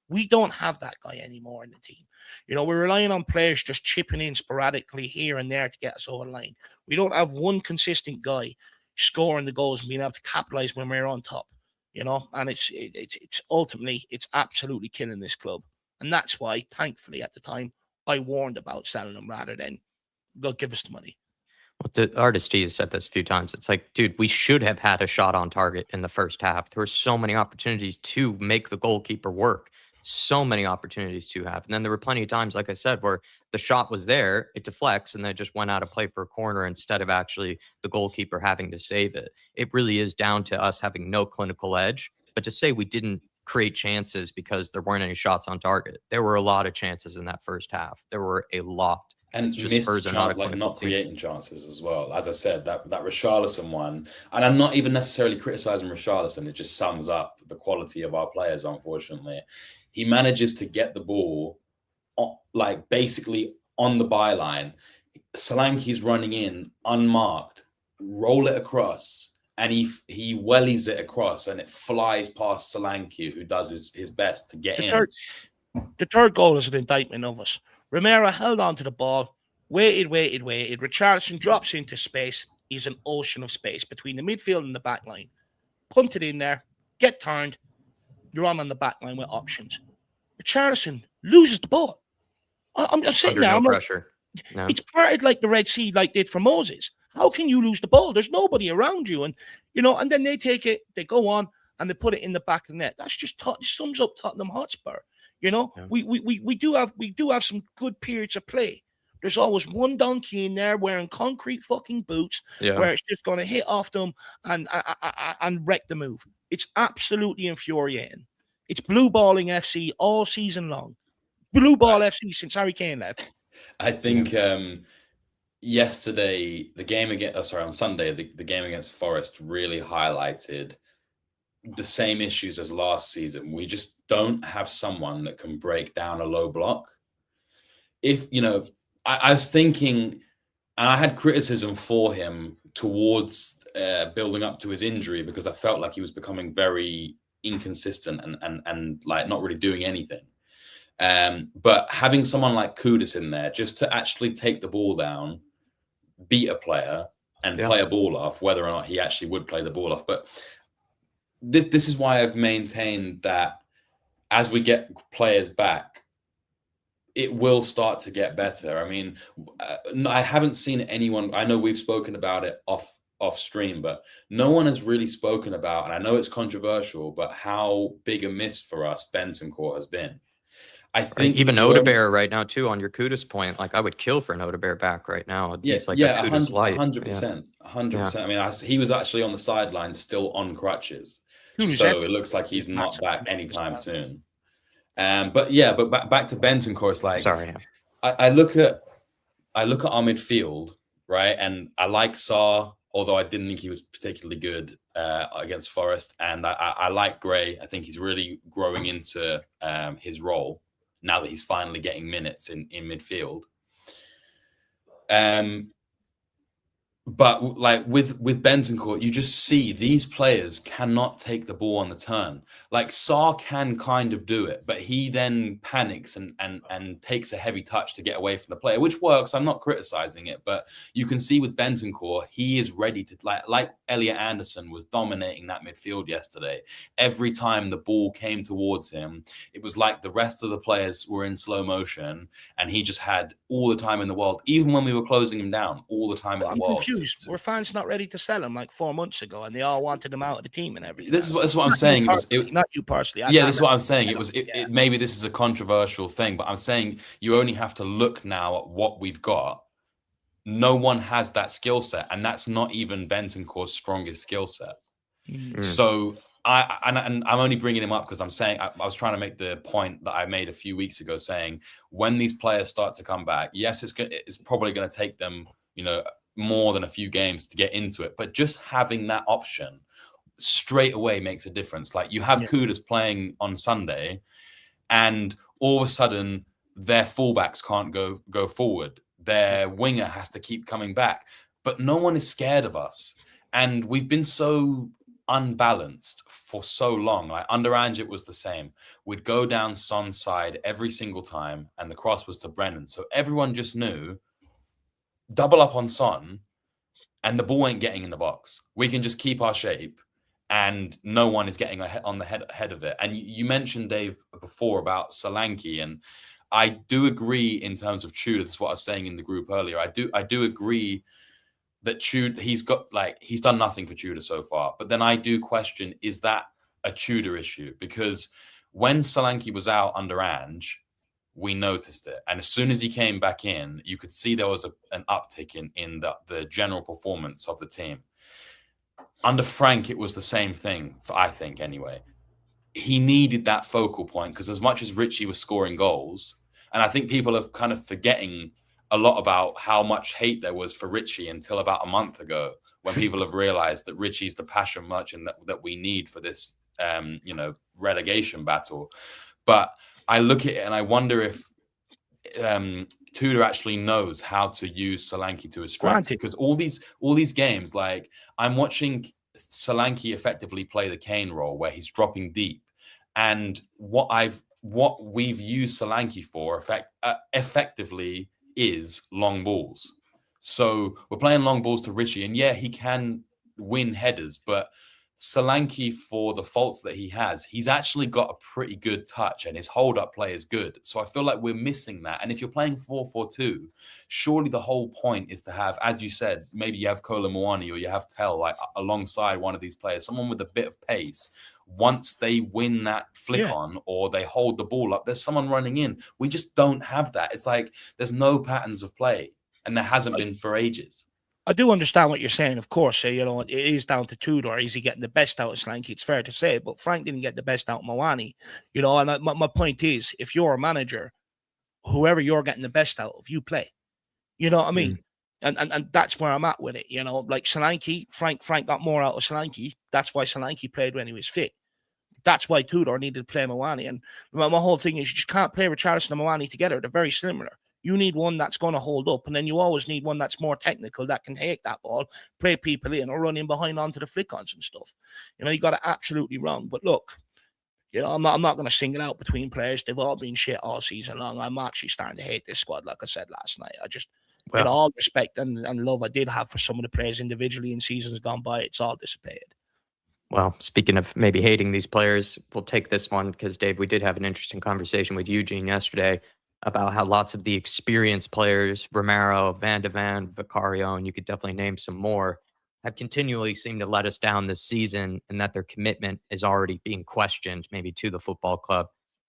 We don't have that guy anymore in the team. We're relying on players just chipping in sporadically here and there to get us over the line. We don't have one consistent guy scoring the goals and being able to capitalize when we're on top, and it's ultimately, it's absolutely killing this club. And that's why, thankfully, at the time, I warned about selling them rather than go give us the money. Well, the artist T has said this a few times. It's like, dude, we should have had a shot on target in the first half. There were so many opportunities to make the goalkeeper work. So many opportunities to have. And then there were plenty of times, like I said, where the shot was there, it deflects, and then it just went out of play for a corner instead of actually the goalkeeper having to save it. It really is down to us having no clinical edge. But to say we didn't create chances because there weren't any shots on target, there were a lot of chances in that first half. There were a lot. And It's just missed Spurs are not a like clinical not team. creating chances as well. As I said, that Richarlison one, and I'm not even necessarily criticizing Richarlison. It just sums up the quality of our players, unfortunately. He manages to get the ball, like basically on the byline. Solanke's running in unmarked, roll it across, and he wellies it across, and it flies past Solanke, who does his best to get in. The third goal is an indictment of us. Romero held on to the ball, waited. Richarlison drops into space. He's an ocean of space between the midfield and the back line. Punt it in there, get turned. You're on the back line with options. Richarlison loses the ball. I'm sitting there. No I'm pressure. No. It's parted like the Red Sea, like did for Moses. How can you lose the ball? There's nobody around you, and then they take it, they go on, and they put it in the back of the net. That's just sums up Tottenham Hotspur. Yeah. We do have some good periods of play. There's always one donkey in there wearing concrete fucking boots, where it's just going to hit off them and wreck the move. It's absolutely infuriating. It's blue balling FC all season long. Blue ball FC since Harry Kane left. I think yesterday, on Sunday, the game against Forest really highlighted the same issues as last season. We just don't have someone that can break down a low block. I was thinking, and I had criticism for him towards building up to his injury, because I felt like he was becoming very inconsistent and like not really doing anything. But having someone like Kudus in there just to actually take the ball down, beat a player, and play a ball off, whether or not he actually would play the ball off. But this is why I've maintained that as we get players back, it will start to get better. I mean, I haven't seen anyone. I know we've spoken about it off stream, but no one has really spoken about, and I know it's controversial, but how big a miss for us Bentancur has been. I think even Odebear right now too. On your Kudus point, like I would kill for an Odebear back right now. He's like a Kudus light. 100%. I mean, he was actually on the sideline still on crutches, so it looks like he's not back anytime soon. But back to Bentancur, it's like, sorry. I look at our midfield, right, and I like Sarr, although I didn't think he was particularly good against Forest, and I like Gray. I think he's really growing into his role now that he's finally getting minutes in midfield. But like with Bentancur, you just see these players cannot take the ball on the turn. Like Sarr can kind of do it, but he then panics and takes a heavy touch to get away from the player, which works. I'm not criticizing it, but you can see with Bentancur, he is ready to like Elliot Anderson was dominating that midfield yesterday. Every time the ball came towards him, it was like the rest of the players were in slow motion, and he just had all the time in the world, even when we were closing him down, all the time in the world. confused. Were fans not ready to sell him like 4 months ago, and they all wanted him out of the team and everything? This is what I'm saying. Not you personally. Yeah, this is what I'm saying. Maybe this is a controversial thing, but I'm saying you only have to look now at what we've got. No one has that skill set, and that's not even Bentancur's strongest skill set. So I'm only bringing him up because I'm saying I was trying to make the point that I made a few weeks ago, saying when these players start to come back, yes, it's probably going to take them, more than a few games to get into it, but just having that option straight away makes a difference. Like you have Kudus playing on Sunday, and all of a sudden their fullbacks can't go forward. Their winger has to keep coming back, but no one is scared of us, and we've been so unbalanced for so long. Like under Ange, it was the same. We'd go down Son's side every single time, and the cross was to Brennan. So everyone just knew, double up on Son, and the ball ain't getting in the box. We can just keep our shape, and no one is getting on the head of it. And you mentioned, Dave, before about Solanke, and I do agree in terms of Tudor. That's what I was saying in the group earlier. I do agree that Tudor, he's done nothing for Tudor so far. But then I do question, is that a Tudor issue? Because when Solanke was out under Ange, we noticed it. And as soon as he came back in, you could see there was an uptick in the general performance of the team. Under Frank, it was the same thing, I think, anyway. He needed that focal point because as much as Richie was scoring goals, and I think people are kind of forgetting a lot about how much hate there was for Richie until about a month ago, when people have realized that Richie's the passion merchant that we need for this, relegation battle. But I look at it and I wonder if Tudor actually knows how to use Solanke to his strengths. Because all these games, like I'm watching Solanke effectively play the Kane role where he's dropping deep, and what we've used Solanke for effectively is long balls. So we're playing long balls to Richie, and he can win headers, but Solanke, for the faults that he has, he's actually got a pretty good touch, and his hold-up play is good. So I feel like we're missing that. And if you're playing 4-4-2, surely the whole point is to have, as you said, maybe you have Kolo Muani or you have Tell like alongside one of these players, someone with a bit of pace. Once they win that flick on or they hold the ball up, there's someone running in. We just don't have that. It's like there's no patterns of play, and there hasn't been for ages. I do understand what you're saying, of course. It is down to Tudor. Is he getting the best out of Solanke? It's fair to say, but Frank didn't get the best out of Muani. And my point is, if you're a manager, whoever you're getting the best out of, you play. You know what I mean? And that's where I'm at with it. Like Solanke, Frank got more out of Solanke. That's why Solanke played when he was fit. That's why Tudor needed to play Muani. And my whole thing is you just can't play Richarlison and Muani together. They're very similar. You need one that's going to hold up, and then you always need one that's more technical that can take that ball, play people in, or run in behind onto the flick-ons and stuff. You got it absolutely wrong. But look, I'm not going to single out between players. They've all been shit all season long. I'm actually starting to hate this squad, like I said last night. I just, with all respect and love I did have for some of the players individually in seasons gone by, it's all dissipated. Well, speaking of maybe hating these players, we'll take this one because, Dave, we did have an interesting conversation with Eugene yesterday about how lots of the experienced players, Romero, Van de Ven, Vicario, and you could definitely name some more, have continually seemed to let us down this season, and that their commitment is already being questioned, maybe to the football club.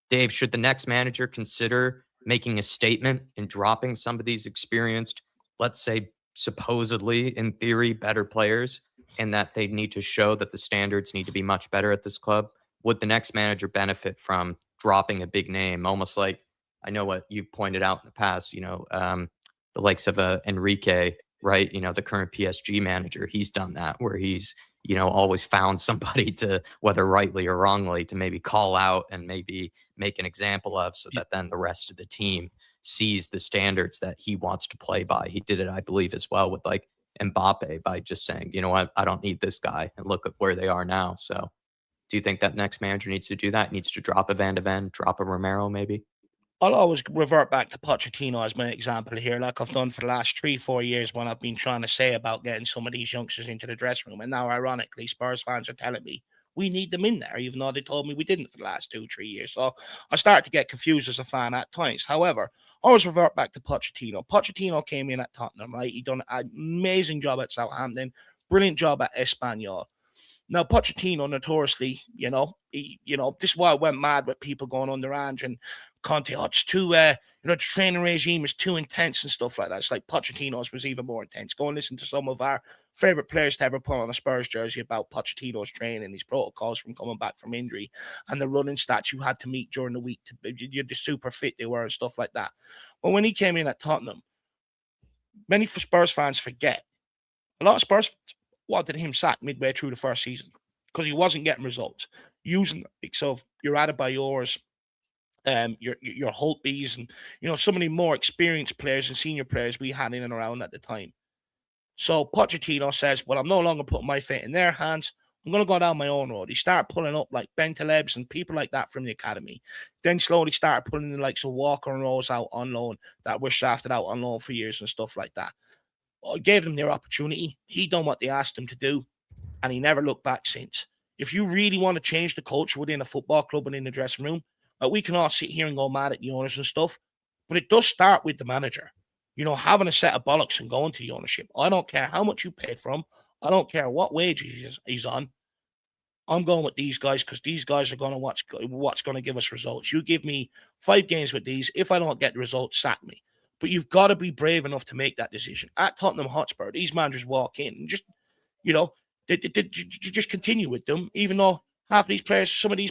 Dave, should the next manager consider making a statement and dropping some of these experienced, let's say, supposedly, in theory, better players, and that they need to show that the standards need to be much better at this club? Would the next manager benefit from dropping a big name, almost like, I know what you pointed out in the past, the likes of Enrique, right? The current PSG manager, he's done that where he's, always found somebody to, whether rightly or wrongly, to maybe call out and maybe make an example of, so that then the rest of the team sees the standards that he wants to play by. He did it, I believe, as well with like Mbappe by just saying, you know what, I don't need this guy, and look at where they are now. So do you think that next manager needs to do that? Needs to drop a Van de Ven, drop a Romero maybe? I'll always revert back to Pochettino as my example here, like I've done for the last 3-4 years when I've been trying to say about getting some of these youngsters into the dressing room. And now, ironically, Spurs fans are telling me we need them in there, even though they told me we didn't for the last 2-3 years. So I started to get confused as a fan at times. However, I always revert back to Pochettino. Pochettino came in at Tottenham, right? He done an amazing job at Southampton, brilliant job at Espanyol. Now, Pochettino notoriously, this is why I went mad with people going under Ange and Conte. Oh, it's too, the training regime is too intense and stuff like that. It's like Pochettino's was even more intense. Go and listen to some of our favorite players to ever put on a Spurs jersey about Pochettino's training, his protocols from coming back from injury, and the running stats you had to meet during the week. You're the super fit they were and stuff like that. But when he came in at Tottenham, many Spurs fans forget. A lot of Spurs wanted him sacked midway through the first season because he wasn't getting results. Using the likes of your Adebayors, your Holtbys, and some of the more experienced players and senior players we had in and around at the time. So Pochettino says, well, I'm no longer putting my fate in their hands. I'm going to go down my own road. He started pulling up like Bentalebs and people like that from the academy. Then slowly started pulling the likes of Walker and Rose out on loan that were shafted out on loan for years and stuff like that. I gave them their opportunity. He done what they asked him to do, and he never looked back since. If you really want to change the culture within a football club and in the dressing room, we can all sit here and go mad at the owners and stuff, but it does start with the manager. Having a set of bollocks and going to the ownership. I don't care how much you paid for him. I don't care what wage he's on. I'm going with these guys because these guys are going to what's going to give us results. You give me 5 games with these. If I don't get the results, sack me. But you've got to be brave enough to make that decision. At Tottenham Hotspur, these managers walk in and just, they just continue with them, even though some of these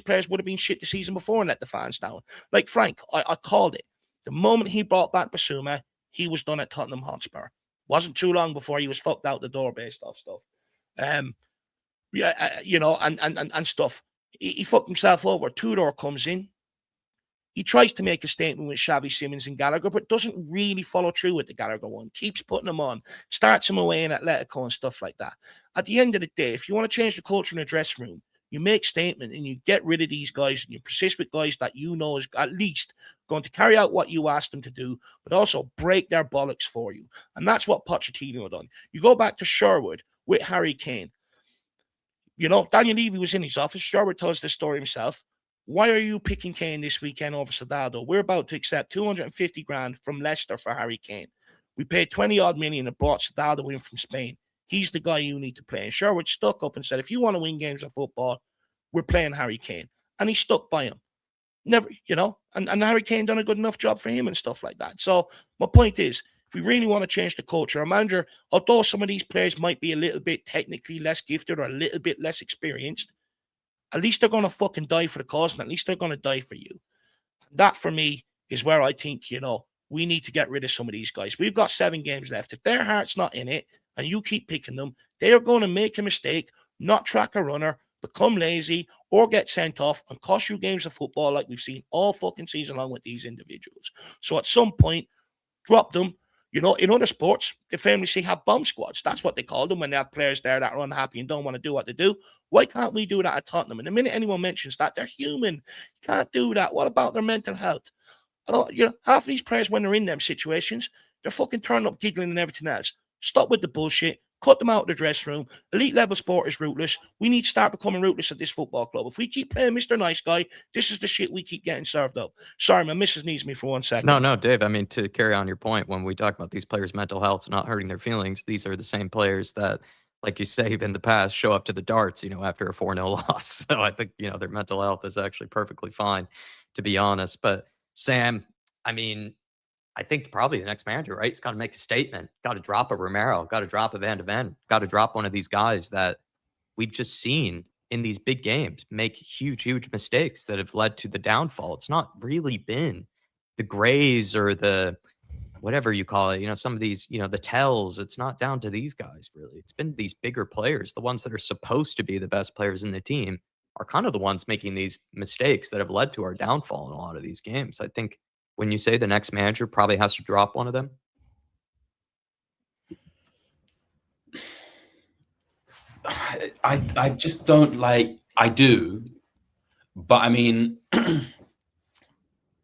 players would have been shit the season before and let the fans down. Like Frank, I called it. The moment he brought back Basuma, he was done at Tottenham Hotspur. Wasn't too long before he was fucked out the door based off stuff. And stuff. He fucked himself over. Tudor comes in. He tries to make a statement with Xavi Simons and Gallagher, but doesn't really follow through with the Gallagher one. Keeps putting them on, starts him away in Atletico and stuff like that. At the end of the day, if you want to change the culture in the dressing room, you make statement and you get rid of these guys and you persist with guys that is at least going to carry out what you asked them to do, but also break their bollocks for you. And that's what Pochettino done. You go back to Sherwood with Harry Kane. Daniel Levy was in his office. Sherwood tells the story himself. Why are you picking Kane this weekend over Soldado? We're about to accept 250 grand from Leicester for Harry Kane. We paid 20 odd million and brought Soldado in from Spain. He's the guy you need to play. And Sherwood stuck up and said, if you want to win games of football, we're playing Harry Kane. And he stuck by him. Never, and Harry Kane done a good enough job for him and stuff like that. So my point is, if we really want to change the culture, a manager, although some of these players might be a little bit technically less gifted or a little bit less experienced, at least they're going to fucking die for the cause, and at least they're going to die for you. That, for me, is where I think, we need to get rid of some of these guys. We've got 7 games left. If their heart's not in it, and you keep picking them, they are going to make a mistake, not track a runner, become lazy, or get sent off and cost you games of football like we've seen all fucking season long with these individuals. So at some point, drop them. In other sports, they famously have bomb squads. That's what they call them when they have players there that are unhappy and don't want to do what they do. Why can't we do that at Tottenham? And the minute anyone mentions that, they're human. You can't do that. What about their mental health? Half of these players, when they're in them situations, they're fucking turning up, giggling and everything else. Stop with the bullshit. Cut them out of the dressing room. Elite level sport is ruthless. We need to start becoming ruthless at this football club. If we keep playing Mr. Nice Guy, this is the shit we keep getting served up. Sorry, my missus needs me for 1 second. No, Dave. I mean, to carry on your point, when we talk about these players' mental health and not hurting their feelings, these are the same players that, like you say, in the past, show up to the darts, after a 4-0 loss. So I think, their mental health is actually perfectly fine, to be honest. But Sam, I mean, I think probably the next manager, right? He's got to make a statement. Got to drop a Romero. Got to drop a Van de Ven. Got to drop one of these guys that we've just seen in these big games make huge mistakes that have led to the downfall. It's not really been the Grays or the whatever you call it. Some of these, the Tells. It's not down to these guys, really. It's been these bigger players, the ones that are supposed to be the best players in the team, are kind of the ones making these mistakes that have led to our downfall in a lot of these games. I think when you say the next manager probably has to drop one of them? I just don't like. I do, but I mean,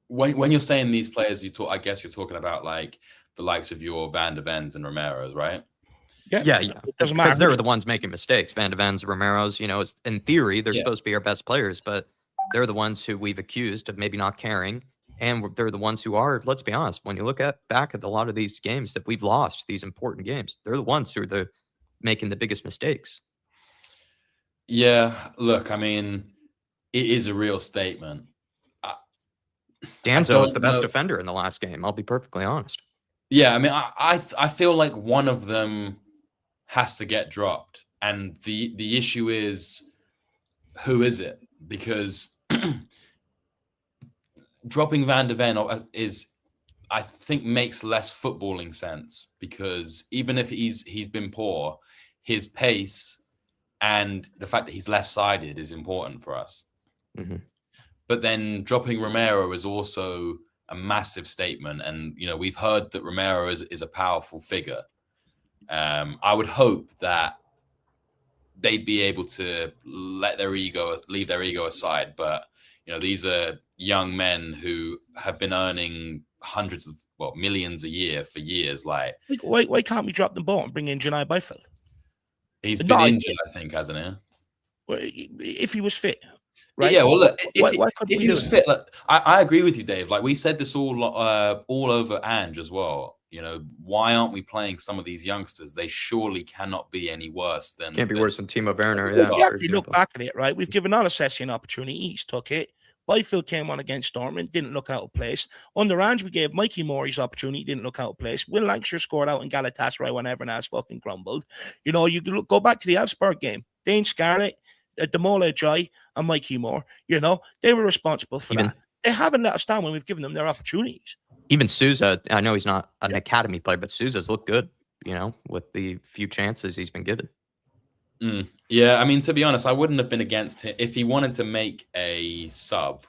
when you're saying these players, I guess you're talking about like the likes of your Van de Vens and Romeros, right? Yeah. It doesn't Because matter. they're the ones making mistakes. Van de Ven's, Romero's, in theory, they're Yeah. supposed to be our best players, but they're the ones who we've accused of maybe not caring. And they're the ones who are, let's be honest, when you look back at a lot of these games that we've lost, these important games, they're the ones who are making the biggest mistakes. Yeah, look, I mean, it is a real statement. Danzo was the best know. defender in the last game. I'll be perfectly honest. Yeah, I mean, I feel like one of them has to get dropped, and the issue is, who is it? Because dropping Van de Ven is, I think, makes less footballing sense, because even if he's been poor, his pace and the fact that he's left-sided is important for us. Mm-hmm. But then dropping Romero is also a massive statement, and we've heard that Romero is a powerful figure. I would hope that they'd be able to leave their ego aside. But these are young men who have been earning millions a year for years. Like, why can't we drop the ball and bring in Janai Byfield? He's been injured, I think, hasn't he? If he was fit. Right? Yeah, well, look, if he was fit, I agree with you, Dave. Like, we said this all over Ange as well. Why aren't we playing some of these youngsters? They surely cannot be any worse than. Can't be worse than Timo Werner. Yeah, if you look back at it, right? We've given Alessessi an opportunity. He's took it. Byfield came on against Stormont, didn't look out of place. Under Ange, we gave Mikey Morey's opportunity, didn't look out of place. Will Lancashire scored out in Galatasaray when everyone else fucking crumbled. You go back to the Elfsborg game. Dane Scarlett, Demola Jai, and Mikey Moore, they were responsible for that. They haven't let us down when we've given them their opportunities. Even Souza, I know he's not an academy player, but Souza's looked good, with the few chances he's been given. Yeah, I mean, to be honest, I wouldn't have been against him. If he wanted to make a sub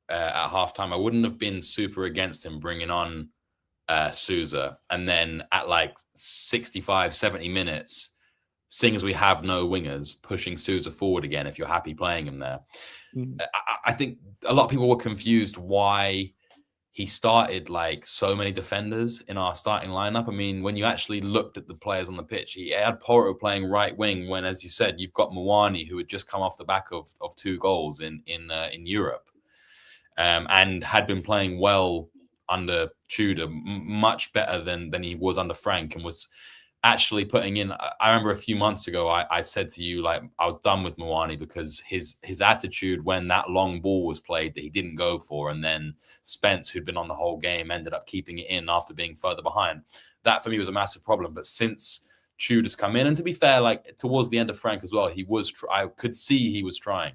at halftime, I wouldn't have been super against him bringing on Souza. And then at like 65, 70 minutes, seeing as we have no wingers, pushing Souza forward again if you're happy playing him there. I think a lot of people were confused why he started like so many defenders in our starting lineup. I mean, when you actually looked at the players on the pitch, he had Porto playing right wing when, as you said, you've got Mwani, who had just come off the back of 2 goals in Europe, and had been playing well under Tudor, much better than he was under Frank, and was actually putting in. I remember a few months ago, I said to you, like, I was done with Mwani because his attitude when that long ball was played that he didn't go for, and then Spence, who'd been on the whole game, ended up keeping it in after being further behind. That for me was a massive problem. But since Tudor's come in, and to be fair, like towards the end of Frank as well, I could see he was trying.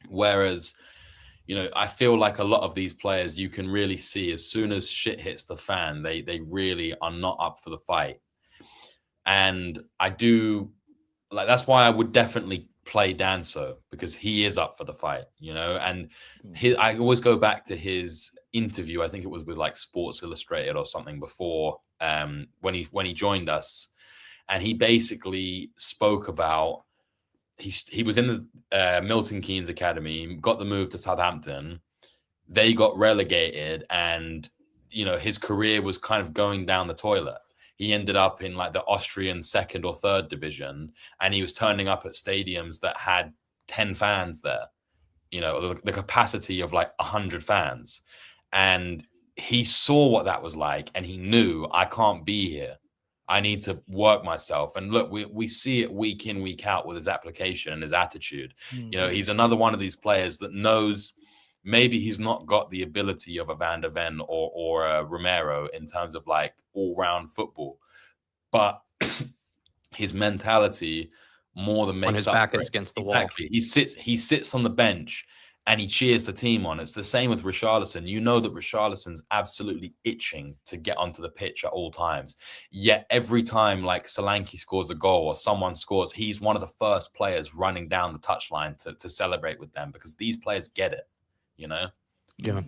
Whereas, I feel like a lot of these players, you can really see as soon as shit hits the fan, they really are not up for the fight. And I do, like, that's why I would definitely play Danso, because he is up for the fight, and I always go back to his interview. I think it was with like Sports Illustrated or something before, when he joined us, and he basically spoke about, he was in the Milton Keynes Academy, got the move to Southampton, they got relegated, and his career was kind of going down the toilet. He ended up in like the Austrian 2nd or 3rd division, and he was turning up at stadiums that had 10 fans there, the capacity of like 100 fans. And he saw what that was like, and he knew, I can't be here. I need to work myself. And look, we see it week in, week out with his application and his attitude. He's another one of these players that knows maybe he's not got the ability of a Van de Ven or a Romero in terms of like all-round football, but his mentality more than makes when his up back for is it. against the Exactly. wall. He sits on the bench and he cheers the team on. It's the same with Richarlison. You know that Richarlison's absolutely itching to get onto the pitch at all times. Yet every time like Solanke scores a goal or someone scores, he's one of the first players running down the touchline to celebrate with them, because these players get it. Yeah,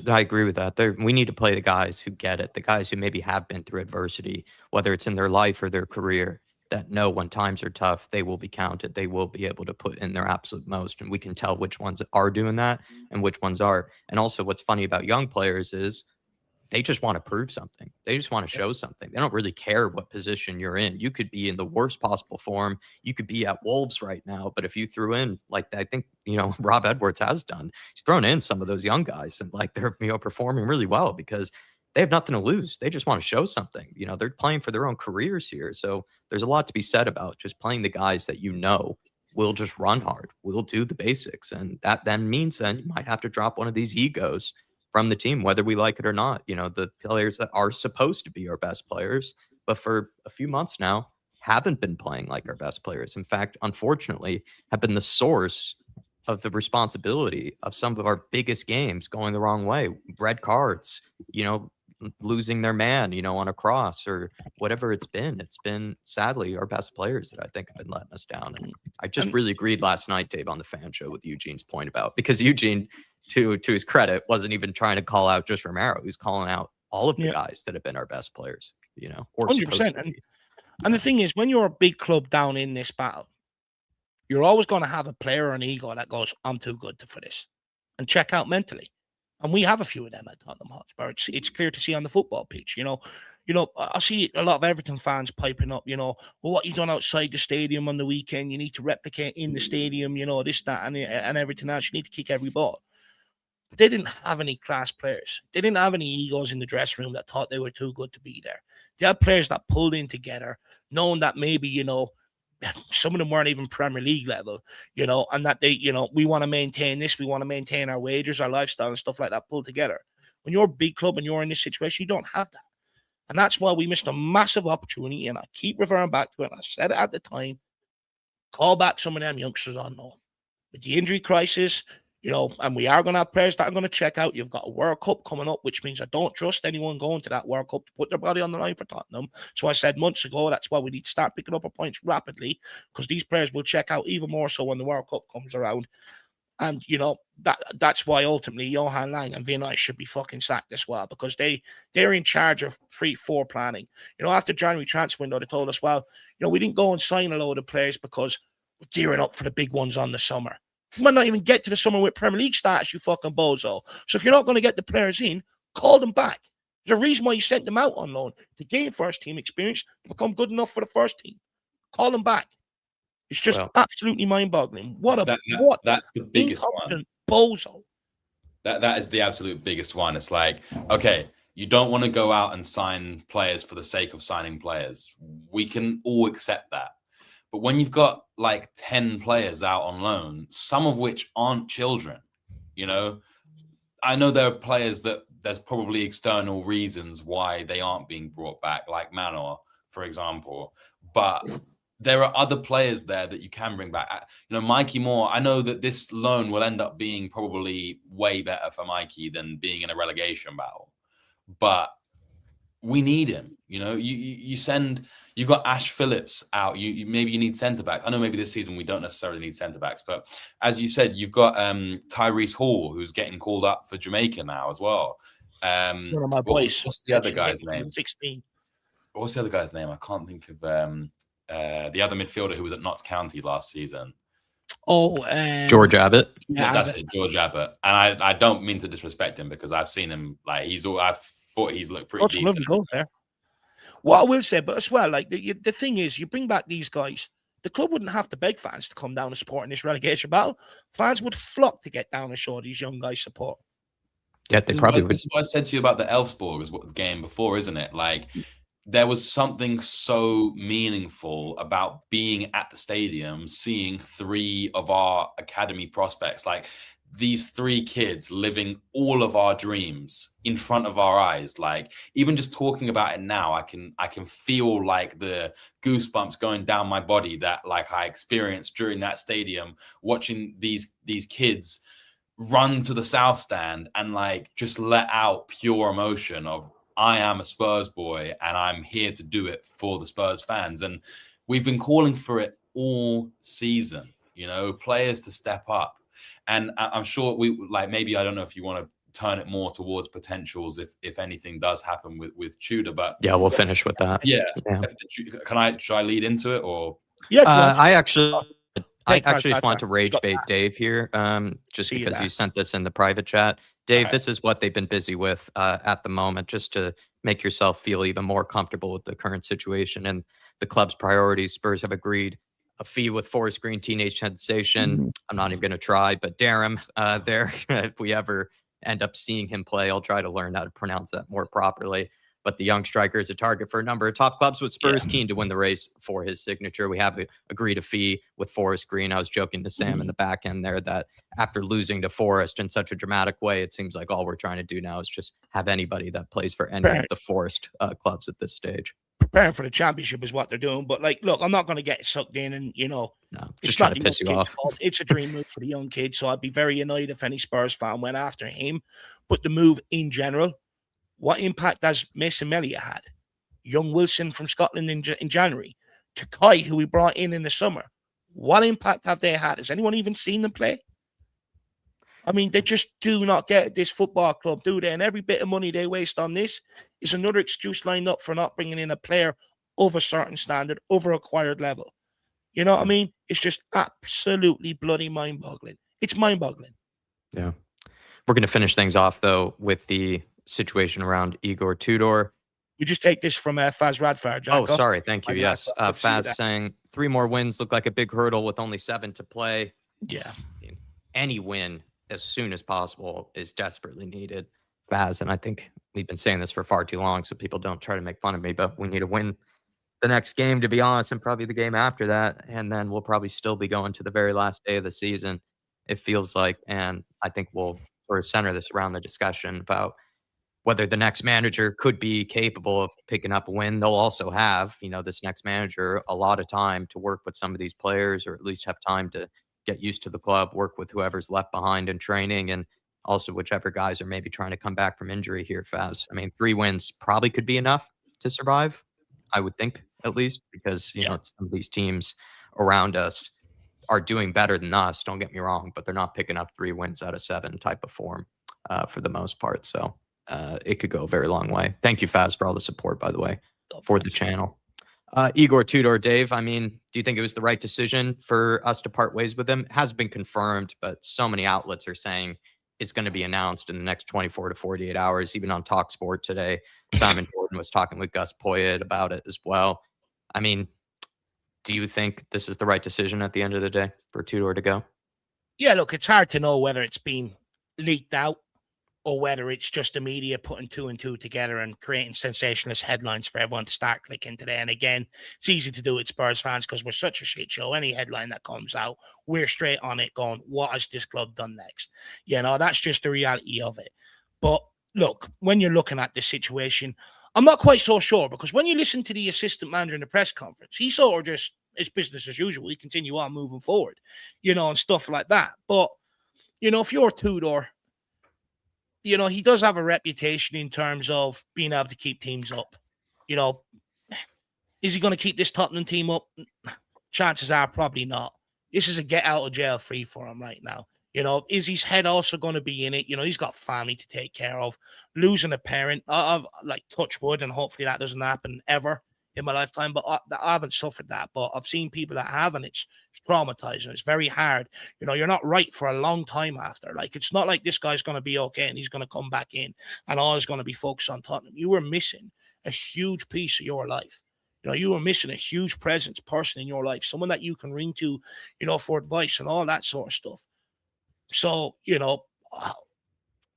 I agree with that. We need to play the guys who get it, the guys who maybe have been through adversity, whether it's in their life or their career, that know when times are tough, they will be counted. They will be able to put in their absolute most, and we can tell which ones are doing that and which ones are. And also, what's funny about young players is they just want to prove something. They just want to show something. They don't really care what position you're in. You could be in the worst possible form. You could be at Wolves right now, but if you threw in, like I think, Rob Edwards has done, he's thrown in some of those young guys and like they're, performing really well because they have nothing to lose. They just want to show something. They're playing for their own careers here. So there's a lot to be said about just playing the guys that will just run hard, will do the basics. And that then means then you might have to drop one of these egos from the team, whether we like it or not. The players that are supposed to be our best players, but for a few months now, haven't been playing like our best players. In fact, unfortunately, have been the source of the responsibility of some of our biggest games going the wrong way. Red cards, losing their man, on a cross or whatever it's been. It's been sadly our best players that I think have been letting us down. And I just really agreed last night, Dave, on the fan show with Eugene's point about, because Eugene, to his credit, wasn't even trying to call out just Romero. He's calling out all of the guys that have been our best players, or 100%. And the thing is, when you're a big club down in this battle, you're always going to have a player or an ego that goes, I'm too good for this, and check out mentally. And we have a few of them at Tottenham Hotspur. It's clear to see on the football pitch. I see a lot of Everton fans piping up, well, what you done outside the stadium on the weekend, you need to replicate in the stadium, this, that, and everything else. You need to kick every ball. But they didn't have any class players. They didn't have any egos in the dressing room that thought they were too good to be there. They had players that pulled in together, knowing that maybe, some of them weren't even Premier League level, and that they, we want to maintain this, we want to maintain our wages, our lifestyle and stuff like that pulled together. When you're a big club and you're in this situation, you don't have that. And that's why we missed a massive opportunity. And I keep referring back to it. And I said it at the time, call back some of them youngsters on loan. With the injury crisis, and we are going to have players that are going to check out. You've got a World Cup coming up, which means I don't trust anyone going to that World Cup to put their body on the line for Tottenham. So I said months ago, that's why we need to start picking up our points rapidly, because these players will check out even more so when the World Cup comes around. And, that's why ultimately Johan Lang and Vinay should be fucking sacked as well, because they're in charge of pre-4 planning. After January transfer window, they told us, well, we didn't go and sign a load of players because we're gearing up for the big ones on the summer. You might not even get to the summer with Premier League status, you fucking bozo. So if you're not going to get the players in, call them back. There's a reason why you sent them out on loan, to gain first team experience, to become good enough for the first team. Call them back. It's just absolutely mind-boggling. That's the biggest one. Bozo. That is the absolute biggest one. It's like, okay, you don't want to go out and sign players for the sake of signing players. We can all accept that. But when you've got like 10 players out on loan, some of which aren't children, I know there are players that there's probably external reasons why they aren't being brought back, like Manor, for example. But there are other players there that you can bring back. Mikey Moore, I know that this loan will end up being probably way better for Mikey than being in a relegation battle. But we need him. You've got Ash Phillips out. Maybe you need centre backs. I know maybe this season we don't necessarily need centre backs, but as you said, you've got Tyrese Hall, who's getting called up for Jamaica now as well. One of my boys. What's the other guy's name? 16. What's the other guy's name? I can't think of the other midfielder who was at Notts County last season. George Abbott. Yeah, that's it, George Abbott. And I don't mean to disrespect him, because I've seen him I thought he's looked pretty decent. There. What I will say, but as well, like the thing is, you bring back these guys, the club wouldn't have to beg fans to come down and support in this relegation battle. Fans would flock to get down and show these young guys support. Yeah, they probably would. This is what I said to you about the Elfsborg game before, isn't it? Like, there was something so meaningful about being at the stadium, seeing 3 of our academy prospects, like these 3 kids living all of our dreams in front of our eyes. Like, even just talking about it now, I can feel like the goosebumps going down my body that like I experienced during that stadium, watching these kids run to the South Stand and like just let out pure emotion of, I am a Spurs boy and I'm here to do it for the Spurs fans. And we've been calling for it all season, players to step up. And I'm sure maybe, I don't know if you want to turn it more towards potentials if anything does happen with Tudor, but yeah, we'll finish with that. Yeah. Should I lead into it or? Yeah. I actually just wanted to rage bait Dave here, just because you sent this in the private chat. Dave, right. this is what they've been busy with at the moment, just to make yourself feel even more comfortable with the current situation and the club's priorities. Spurs have agreed a fee with Forest Green teenage sensation. I'm not even going to try, but Darum there, if we ever end up seeing him play, I'll try to learn how to pronounce that more properly. But the young striker is a target for a number of top clubs, with Spurs keen to win the race for his signature. We have agreed a fee with Forest Green. I was joking to Sam in the back end there that after losing to Forest in such a dramatic way, it seems like all we're trying to do now is just have anybody that plays for any of the Forest clubs at this stage. Preparing for the championship is what they're doing. But like, look, I'm not going to get sucked in, and No, it's just trying not to the piss young you kid's off. fault. It's a dream move for the young kid. So I'd be very annoyed if any Spurs fan went after him. But the move in general, what impact has Mason Melia had? Young Wilson from Scotland in January, to Kai, who we brought in the summer. What impact have they had? Has anyone even seen them play? I mean, they just do not get this football club, do they? And every bit of money they waste on this is another excuse lined up for not bringing in a player of a certain standard, of a required level. You know what I mean? It's just absolutely bloody mind-boggling. It's mind-boggling. Yeah. We're going to finish things off, though, with the situation around Igor Tudor. You just take this from Faz Radfar, Jacko. Oh, sorry. Thank you. My Yes. bad. Faz saying 3 more wins look like a big hurdle with only 7 to play. Yeah. Any win as soon as possible is desperately needed, Faz. And I think we've been saying this for far too long, so people don't try to make fun of me, but we need to win the next game, to be honest, and probably the game after that. And then we'll probably still be going to the very last day of the season, it feels like. And I think we'll sort of center this around the discussion about whether the next manager could be capable of picking up a win. They'll also have, this next manager a lot of time to work with some of these players, or at least have time to get used to the club, work with whoever's left behind in training, and also whichever guys are maybe trying to come back from injury here, Faz. I mean, 3 wins probably could be enough to survive, I would think, at least, because, some of these teams around us are doing better than us, don't get me wrong, but they're not picking up 3 wins out of 7 type of form for the most part. So it could go a very long way. Thank you, Faz, for all the support, by the way, for the channel. Igor Tudor, Dave, I mean, do you think it was the right decision for us to part ways with him? It hasn't been confirmed, but so many outlets are saying it's going to be announced in the next 24 to 48 hours. Even on TalkSport today, Simon Jordan was talking with Gus Poyet about it as well. I mean, do you think this is the right decision at the end of the day for Tudor to go? Yeah, look, it's hard to know whether it's been leaked out or whether it's just the media putting 2 and 2 together and creating sensationalist headlines for everyone to start clicking today. And again, it's easy to do with Spurs fans because we're such a shit show. Any headline that comes out, we're straight on it going, what has this club done next? That's just the reality of it. But look, when you're looking at this situation, I'm not quite so sure, because when you listen to the assistant manager in the press conference, he sort of just, it's business as usual. He continue on moving forward, and stuff like that. But, if you're Tudor, he does have a reputation in terms of being able to keep teams up. Is he going to keep this Tottenham team up? Chances are probably not. This is a get out of jail free for him right now. Is his head also going to be in it? He's got family to take care of. Losing a parent, I've touch wood, and hopefully that doesn't happen ever in my lifetime, but I haven't suffered that, but I've seen people that have, and it's traumatizing. It's very hard. You're not right for a long time after. It's not like this guy's going to be okay and he's going to come back in and all is going to be focused on Tottenham. You were missing a huge piece of your life. You were missing a huge person in your life, someone that you can ring to, for advice and all that sort of stuff. So,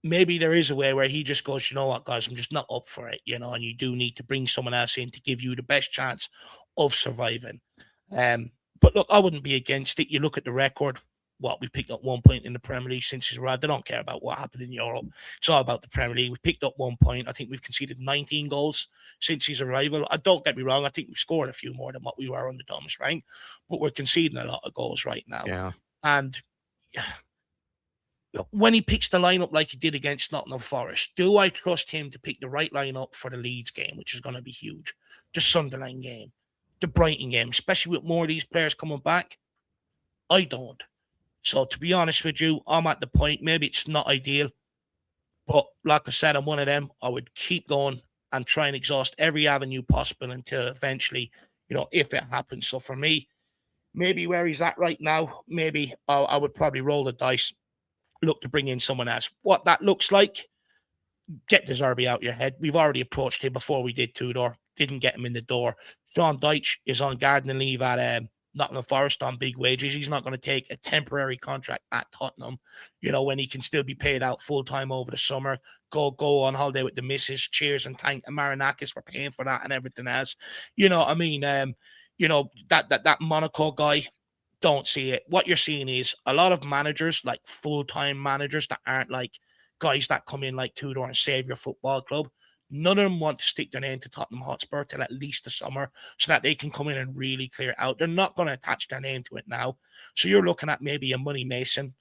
maybe there is a way where he just goes, you know what, guys, I'm just not up for it, and you do need to bring someone else in to give you the best chance of surviving. But look, I wouldn't be against it. You look at the record, we picked up 1 point in the Premier League since he's arrived. I don't care about what happened in Europe. It's all about the Premier League. We picked up 1 point. I think we've conceded 19 goals since his arrival. Don't get me wrong. I think we've scored a few more than what we were under Thomas Frank, but we're conceding a lot of goals right now. Yeah. And when he picks the lineup like he did against Nottingham Forest, do I trust him to pick the right lineup for the Leeds game, which is going to be huge, the Sunderland game, the Brighton game, especially with more of these players coming back? I don't. So to be honest with you, I'm at the point, maybe it's not ideal, but like I said, I'm one of them. I would keep going and try and exhaust every avenue possible until eventually, if it happens. So for me, maybe where he's at right now, maybe I would probably roll the dice look to bring in someone else. What that looks like, get De Zerbi out your head. We've already approached him before we did Tudor. Didn't get him in the door. Sean Dyche is on gardening leave at Nottingham Forest on big wages. He's not going to take a temporary contract at Tottenham, when he can still be paid out full-time over the summer. Go on holiday with the missus, cheers and thank Marinakis for paying for that and everything else. You know what I mean? That Monaco guy, don't see it. What you're seeing is a lot of managers, like full-time managers that aren't like guys that come in like Tudor and save your football club. None of them want to stick their name to Tottenham Hotspur till at least the summer so that they can come in and really clear it out. They're not going to attach their name to it now. So you're looking at maybe a Money Mason,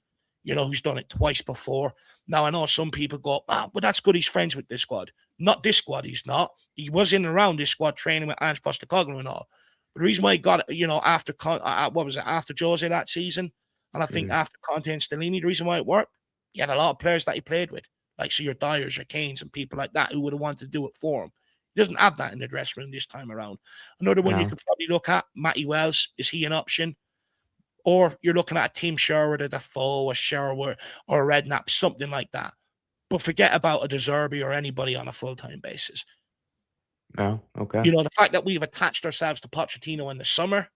who's done it twice before. Now, I know some people go, but that's good. He's friends with this squad. Not this squad, he's not. He was in and around this squad training with Ange Postecoglou and all. But the reason why he got it, after Jose that season, and I think after Conte and Stellini, the reason why it worked, he had a lot of players that he played with. Like, so your Dyers, your Kanes, and people like that who would have wanted to do it for him. He doesn't have that in the dressing room this time around. Another one you could probably look at, Matty Wells. Is he an option? Or you're looking at a Tim Sherwood, a Defoe, a Sherwood, or a Redknapp, something like that. But forget about a De Zerbi or anybody on a full-time basis. Oh, okay. The fact that we've attached ourselves to Pochettino in the summer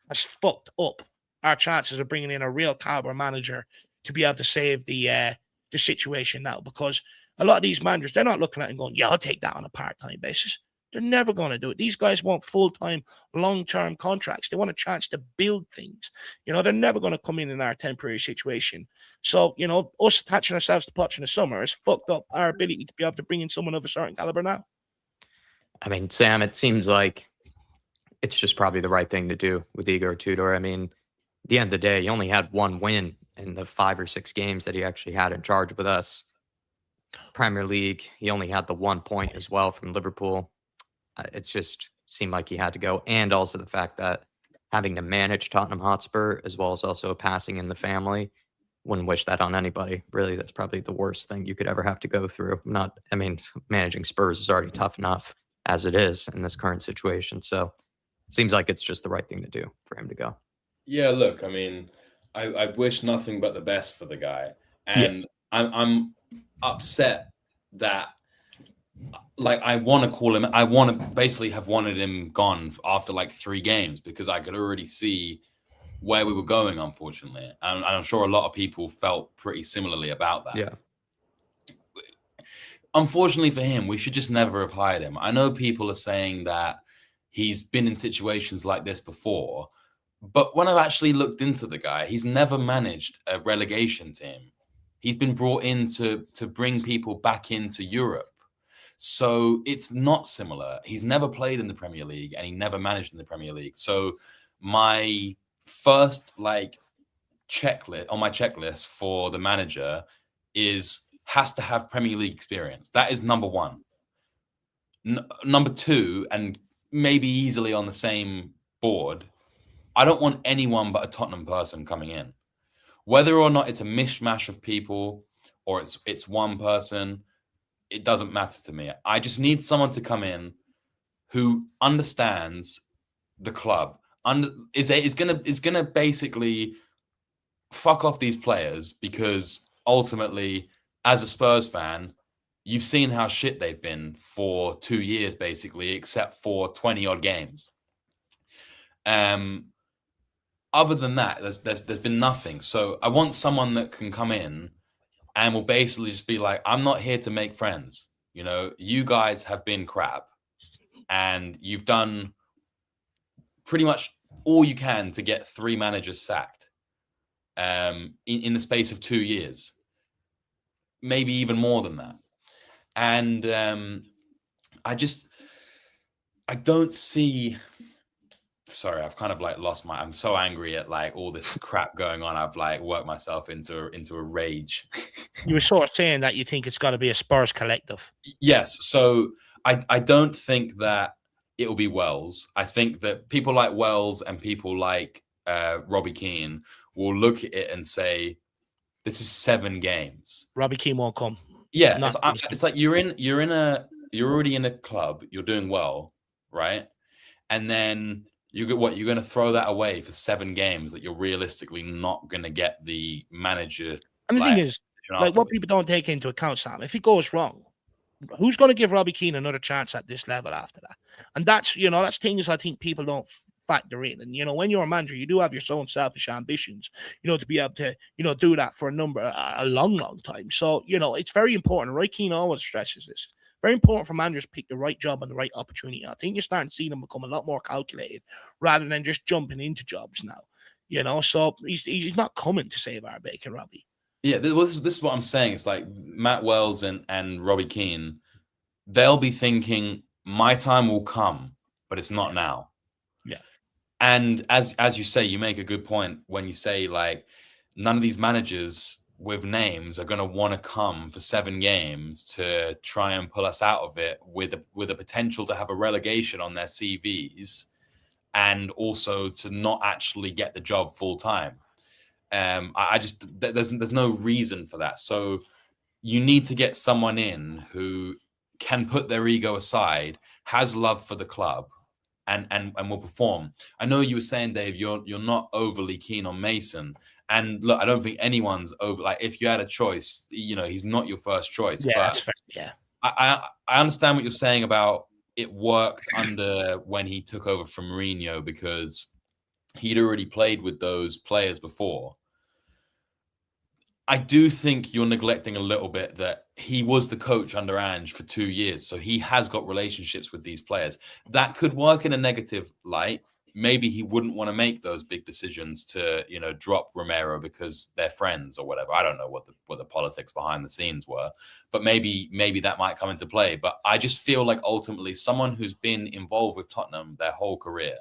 has fucked up our chances of bringing in a real caliber manager to be able to save the situation now, because a lot of these managers, they're not looking at it and going, yeah, I'll take that on a part-time basis. They're never going to do it. These guys want full-time, long-term contracts. They want a chance to build things. They're never going to come in our temporary situation. So, us attaching ourselves to Poch in the summer has fucked up our ability to be able to bring in someone of a certain caliber now. I mean, Sam, it seems like it's just probably the right thing to do with Igor Tudor. I mean, at the end of the day, he only had one win in the 5 or 6 games that he actually had in charge with us. Premier League, he only had the 1 point as well from Liverpool. It's just seemed like he had to go. And also the fact that having to manage Tottenham Hotspur as well as also passing in the family, wouldn't wish that on anybody. Really, that's probably the worst thing you could ever have to go through. Managing Spurs is already tough enough as it is in this current situation. So it seems like it's just the right thing to do for him to go. Yeah, look, I mean, I wish nothing but the best for the guy. And I'm upset that, like, I want to call him, I want to basically have wanted him gone after like 3 games, because I could already see where we were going, unfortunately. And I'm sure a lot of people felt pretty similarly about that. Yeah. Unfortunately for him, we should just never have hired him. I know people are saying that he's been in situations like this before, but when I've actually looked into the guy, he's never managed a relegation team. He's been brought in to bring people back into Europe. So it's not similar. He's never played in the Premier League and he never managed in the Premier League. So my first checklist on my checklist for the manager has to have Premier League experience. That is number 1. Number 2, and maybe easily on the same board, I don't want anyone but a Tottenham person coming in. Whether or not it's a mishmash of people or it's one person, it doesn't matter to me. I just need someone to come in who understands the club, is gonna basically fuck off these players, because ultimately, as a Spurs fan, you've seen how shit they've been for 2 years, basically, except for 20 odd games. Other than that, there's been nothing. So I want someone that can come in and will basically just be like, I'm not here to make friends. You guys have been crap, and you've done pretty much all you can to get 3 managers sacked in the space of 2 years, maybe even more than that. And I don't see. Sorry, I've kind of lost I'm so angry at all this crap going on. I've worked myself into a rage. You were sort of saying that you think it's got to be a Spurs collective. Yes. So I don't think that it'll be Wells. I think that people like Wells and people like Robbie Keane will look at it and say, this is 7 games. Robbie Keane won't come. Yeah. It's like you're already in a club, you're doing well, right? And then you're going to throw that away for 7 games that you're realistically not going to get the manager. And the thing is, like what people don't take into account, Sam, if it goes wrong, who's going to give Robbie Keane another chance at this level after that? And that's, that's things I think people don't factor in. And, when you're a manager, you do have your own selfish ambitions, to be able to, do that for a long, long time. So, it's very important. Roy Keane always stresses this. Very important for managers to pick the right job and the right opportunity. I think you're starting to see them become a lot more calculated rather than just jumping into jobs now. So he's not coming to save our bacon, Robbie. Yeah, this is what I'm saying. It's like Matt Wells and Robbie Keane, they'll be thinking, my time will come, but it's not now. Yeah. And as you say, you make a good point when you say, like, none of these managers with names are going to want to come for 7 games to try and pull us out of it with a potential to have a relegation on their CVs and also to not actually get the job full time. I just, there's no reason for that. So you need to get someone in who can put their ego aside, has love for the club, and will perform. I know you were saying, Dave, you're not overly keen on Mason. And look, I don't think anyone's over. Like, if you had a choice, he's not your first choice. Yeah, but that's fair. Yeah, I understand what you're saying about it worked under when he took over from Mourinho because he'd already played with those players before. I do think you're neglecting a little bit that he was the coach under Ange for 2 years, so he has got relationships with these players. That could work in a negative light. Maybe he wouldn't want to make those big decisions to, drop Romero because they're friends or whatever. I don't know what the politics behind the scenes were, but maybe that might come into play. But I just feel like ultimately someone who's been involved with Tottenham their whole career,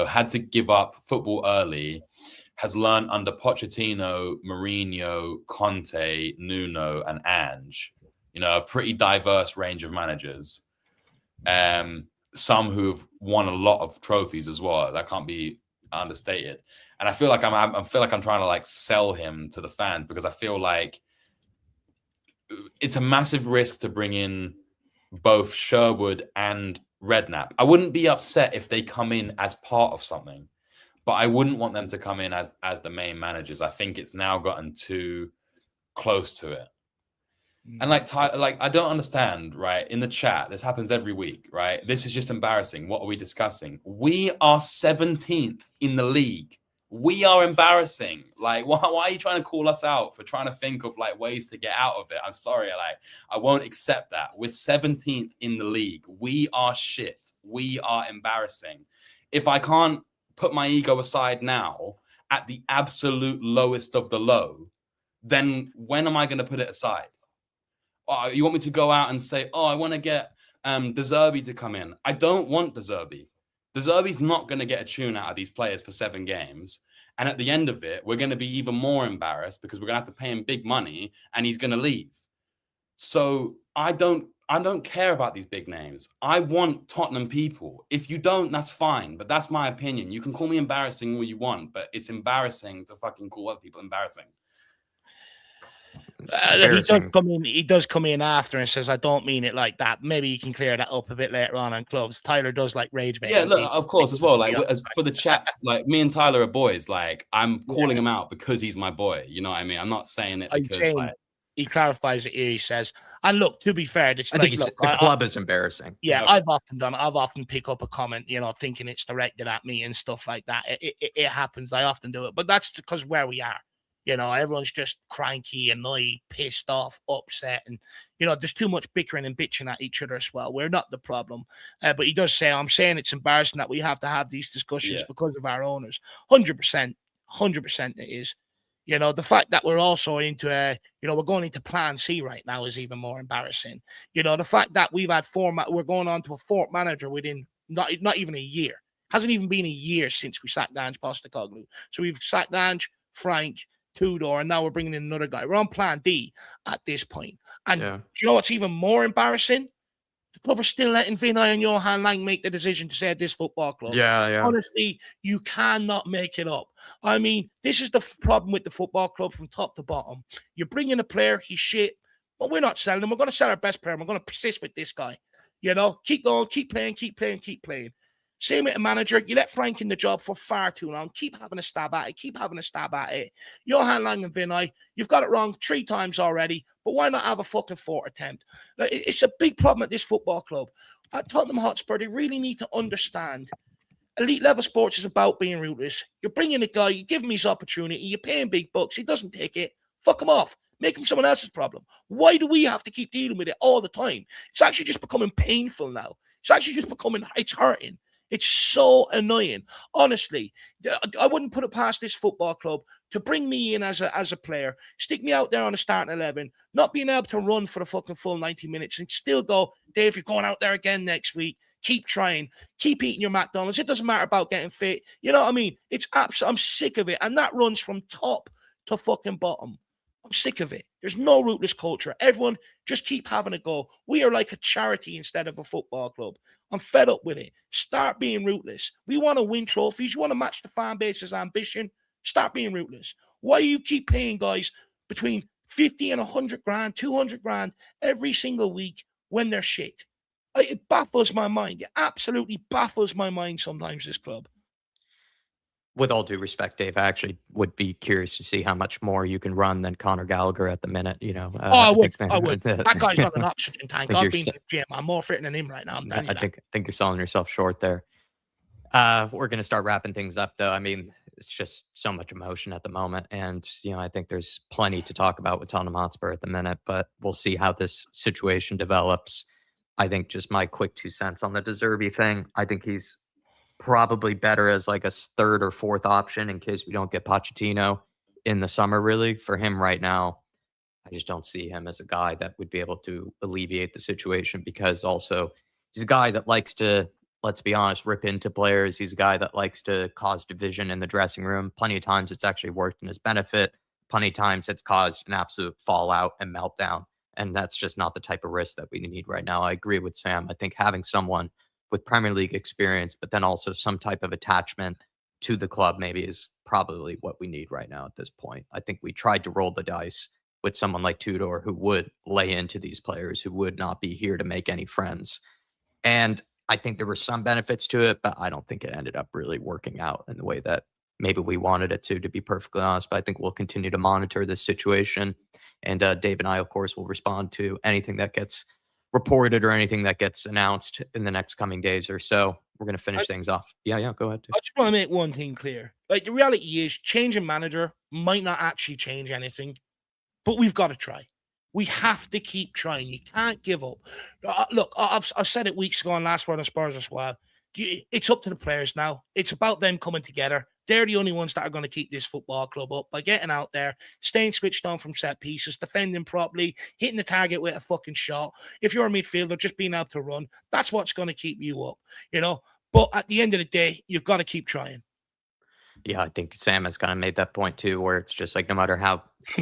had to give up football early, has learned under Pochettino, Mourinho, Conte, Nuno, and Ange, a pretty diverse range of managers. Some who've won a lot of trophies as well. That can't be understated. And I feel like I'm trying to like sell him to the fans because I feel like it's a massive risk to bring in both Sherwood and Redknapp. I wouldn't be upset if they come in as part of something, but I wouldn't want them to come in as the main managers. I think it's now gotten too close to it. And I don't understand, right? In the chat, this happens every week, right? This is just embarrassing. What are we discussing? We are 17th in the league. We are embarrassing. Like, why are you trying to call us out for trying to think of like ways to get out of it? I'm sorry, I won't accept that. We're 17th in the league. We are shit. We are embarrassing. If I can't put my ego aside now at the absolute lowest of the low, then when am I going to put it aside? You want me to go out and say, I want to get De Zerbi to come in. I don't want De Zerbi. De Zerbi's not going to get a tune out of these players for 7 games. And at the end of it, we're going to be even more embarrassed because we're going to have to pay him big money and he's going to leave. So I don't care about these big names. I want Tottenham people. If you don't, that's fine. But that's my opinion. You can call me embarrassing all you want, but it's embarrassing to fucking call other people embarrassing. He does come in after and says, I don't mean it like that. Maybe you can clear that up a bit later on clubs. Tyler does like rage bait. Yeah, look, of course, as well. Like, as for the chat, like me and Tyler are boys. Like, I'm calling him out because he's my boy. You know what I mean? I'm not saying it because he clarifies it here. He says, and look, to be fair, I think the club is embarrassing. Yeah, okay. I've often pick up a comment, thinking it's directed at me and stuff like that. It happens. I often do it, but that's because where we are. Everyone's just cranky, annoyed, pissed off, upset. And, there's too much bickering and bitching at each other as well. We're not the problem. But he does say, I'm saying it's embarrassing that we have to have these discussions because of our owners. 100% it is. The fact that we're also into, we're going into plan C right now is even more embarrassing. The fact that we've had we're going on to a 4th manager within not even a year. Hasn't even been a year since we sacked Ange Postecoglou. So we've sacked Ange, Frank, Tudor, and now we're bringing in another guy. We're on plan D at this point. And do you know what's even more embarrassing? The club are still letting Vinay and Johan Lang make the decision to stay at this football club. Yeah. Honestly, you cannot make it up. I mean, this is the problem with the football club from top to bottom. You bring in a player, he's shit, but we're not selling him. We're going to sell our best player. We're going to persist with this guy. Keep going, keep playing. Same with a manager. You let Frank in the job for far too long. Keep having a stab at it. Johan Lang and Vinay, you've got it wrong 3 times already, but why not have a fucking 4th attempt? Like, it's a big problem at this football club. At Tottenham Hotspur, they really need to understand elite level sports is about being ruthless. You're bringing a guy, you give him his opportunity, you pay him big bucks, he doesn't take it, fuck him off. Make him someone else's problem. Why do we have to keep dealing with it all the time? It's actually just becoming painful now. It's hurting. It's so annoying. Honestly, I wouldn't put it past this football club to bring me in as a player, stick me out there on a starting 11, not being able to run for the fucking full 90 minutes and still go, Dave, you're going out there again next week. Keep trying. Keep eating your McDonald's. It doesn't matter about getting fit. You know what I mean? I'm sick of it. And that runs from top to fucking bottom. I'm sick of it. There's no rootless culture. Everyone just keep having a go. We are like a charity instead of a football club. I'm fed up with it. Start being rootless. We want to win trophies. You want to match the fan base's ambition? Start being rootless. Why do you keep paying guys between 50 and 100 grand, 200 grand every single week when they're shit? It baffles my mind. It absolutely baffles my mind sometimes, this club. With all due respect, Dave, I actually would be curious to see how much more you can run than Conor Gallagher at the minute. I would. That guy's got an oxygen tank. I've been to the gym. I'm more fit than him right now. I think you're selling yourself short there. We're going to start wrapping things up, though. I mean, it's just so much emotion at the moment. And, I think there's plenty to talk about with Tottenham Hotspur at the minute, but we'll see how this situation develops. I think just my quick 2 cents on the De Zerbi thing. I think he's probably better as like a 3rd or 4th option in case we don't get Pochettino in the summer, really. For him right now, I just don't see him as a guy that would be able to alleviate the situation, because also he's a guy that likes to, let's be honest, rip into players. He's a guy that likes to cause division in the dressing room. Plenty of times it's actually worked in his benefit. Plenty of times it's caused an absolute fallout and meltdown. And that's just not the type of risk that we need right now. I agree with Sam. I think having someone with Premier League experience, but then also some type of attachment to the club maybe is probably what we need right now at this point. I think we tried to roll the dice with someone like Tudor, who would lay into these players, who would not be here to make any friends. And I think there were some benefits to it, but I don't think it ended up really working out in the way that maybe we wanted it to be perfectly honest. But I think we'll continue to monitor this situation. And Dave and I, of course, will respond to anything that gets reported or anything that gets announced in the next coming days or so. We're going to finish things off. Yeah, go ahead. I just want to make one thing clear. Like, the reality is, changing manager might not actually change anything, but we've got to try. We have to keep trying. You can't give up. Look, I've said it weeks ago on Last Word on Spurs as well. It's up to the players now. It's about them coming together. They're the only ones that are going to keep this football club up by getting out there, staying switched on from set pieces, defending properly, hitting the target with a fucking shot. If you're a midfielder, just being able to run, that's what's going to keep you up, But at the end of the day, you've got to keep trying. Yeah, I think Sam has kind of made that point too, where it's just like, no matter how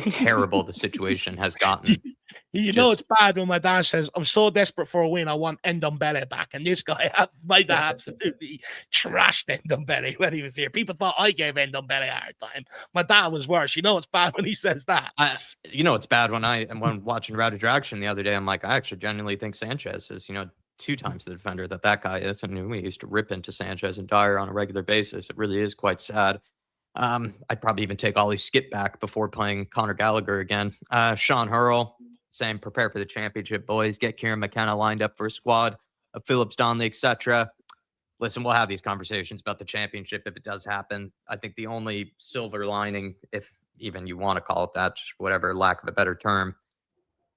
terrible the situation has gotten. It's bad when my dad says, I'm so desperate for a win, I want Ndombele back. And this guy, my dad absolutely trashed Ndombele when he was here. People thought I gave Ndombele a hard time. My dad was worse. It's bad when he says that. It's bad when watching Routed Action the other day, I'm like, I actually genuinely think Sanchez is, 2 times the defender that guy is. And we used to rip into Sanchez and Dyer on a regular basis. It really is quite sad. I'd probably even take Ollie Skip back before playing Conor Gallagher again. Sean Hurrell saying, prepare for the championship, boys. Get Kieran McKenna lined up for a squad of Phillips, Donnelly, etc. Listen, we'll have these conversations about the championship if it does happen. I think the only silver lining, if even you want to call it that, just whatever, lack of a better term,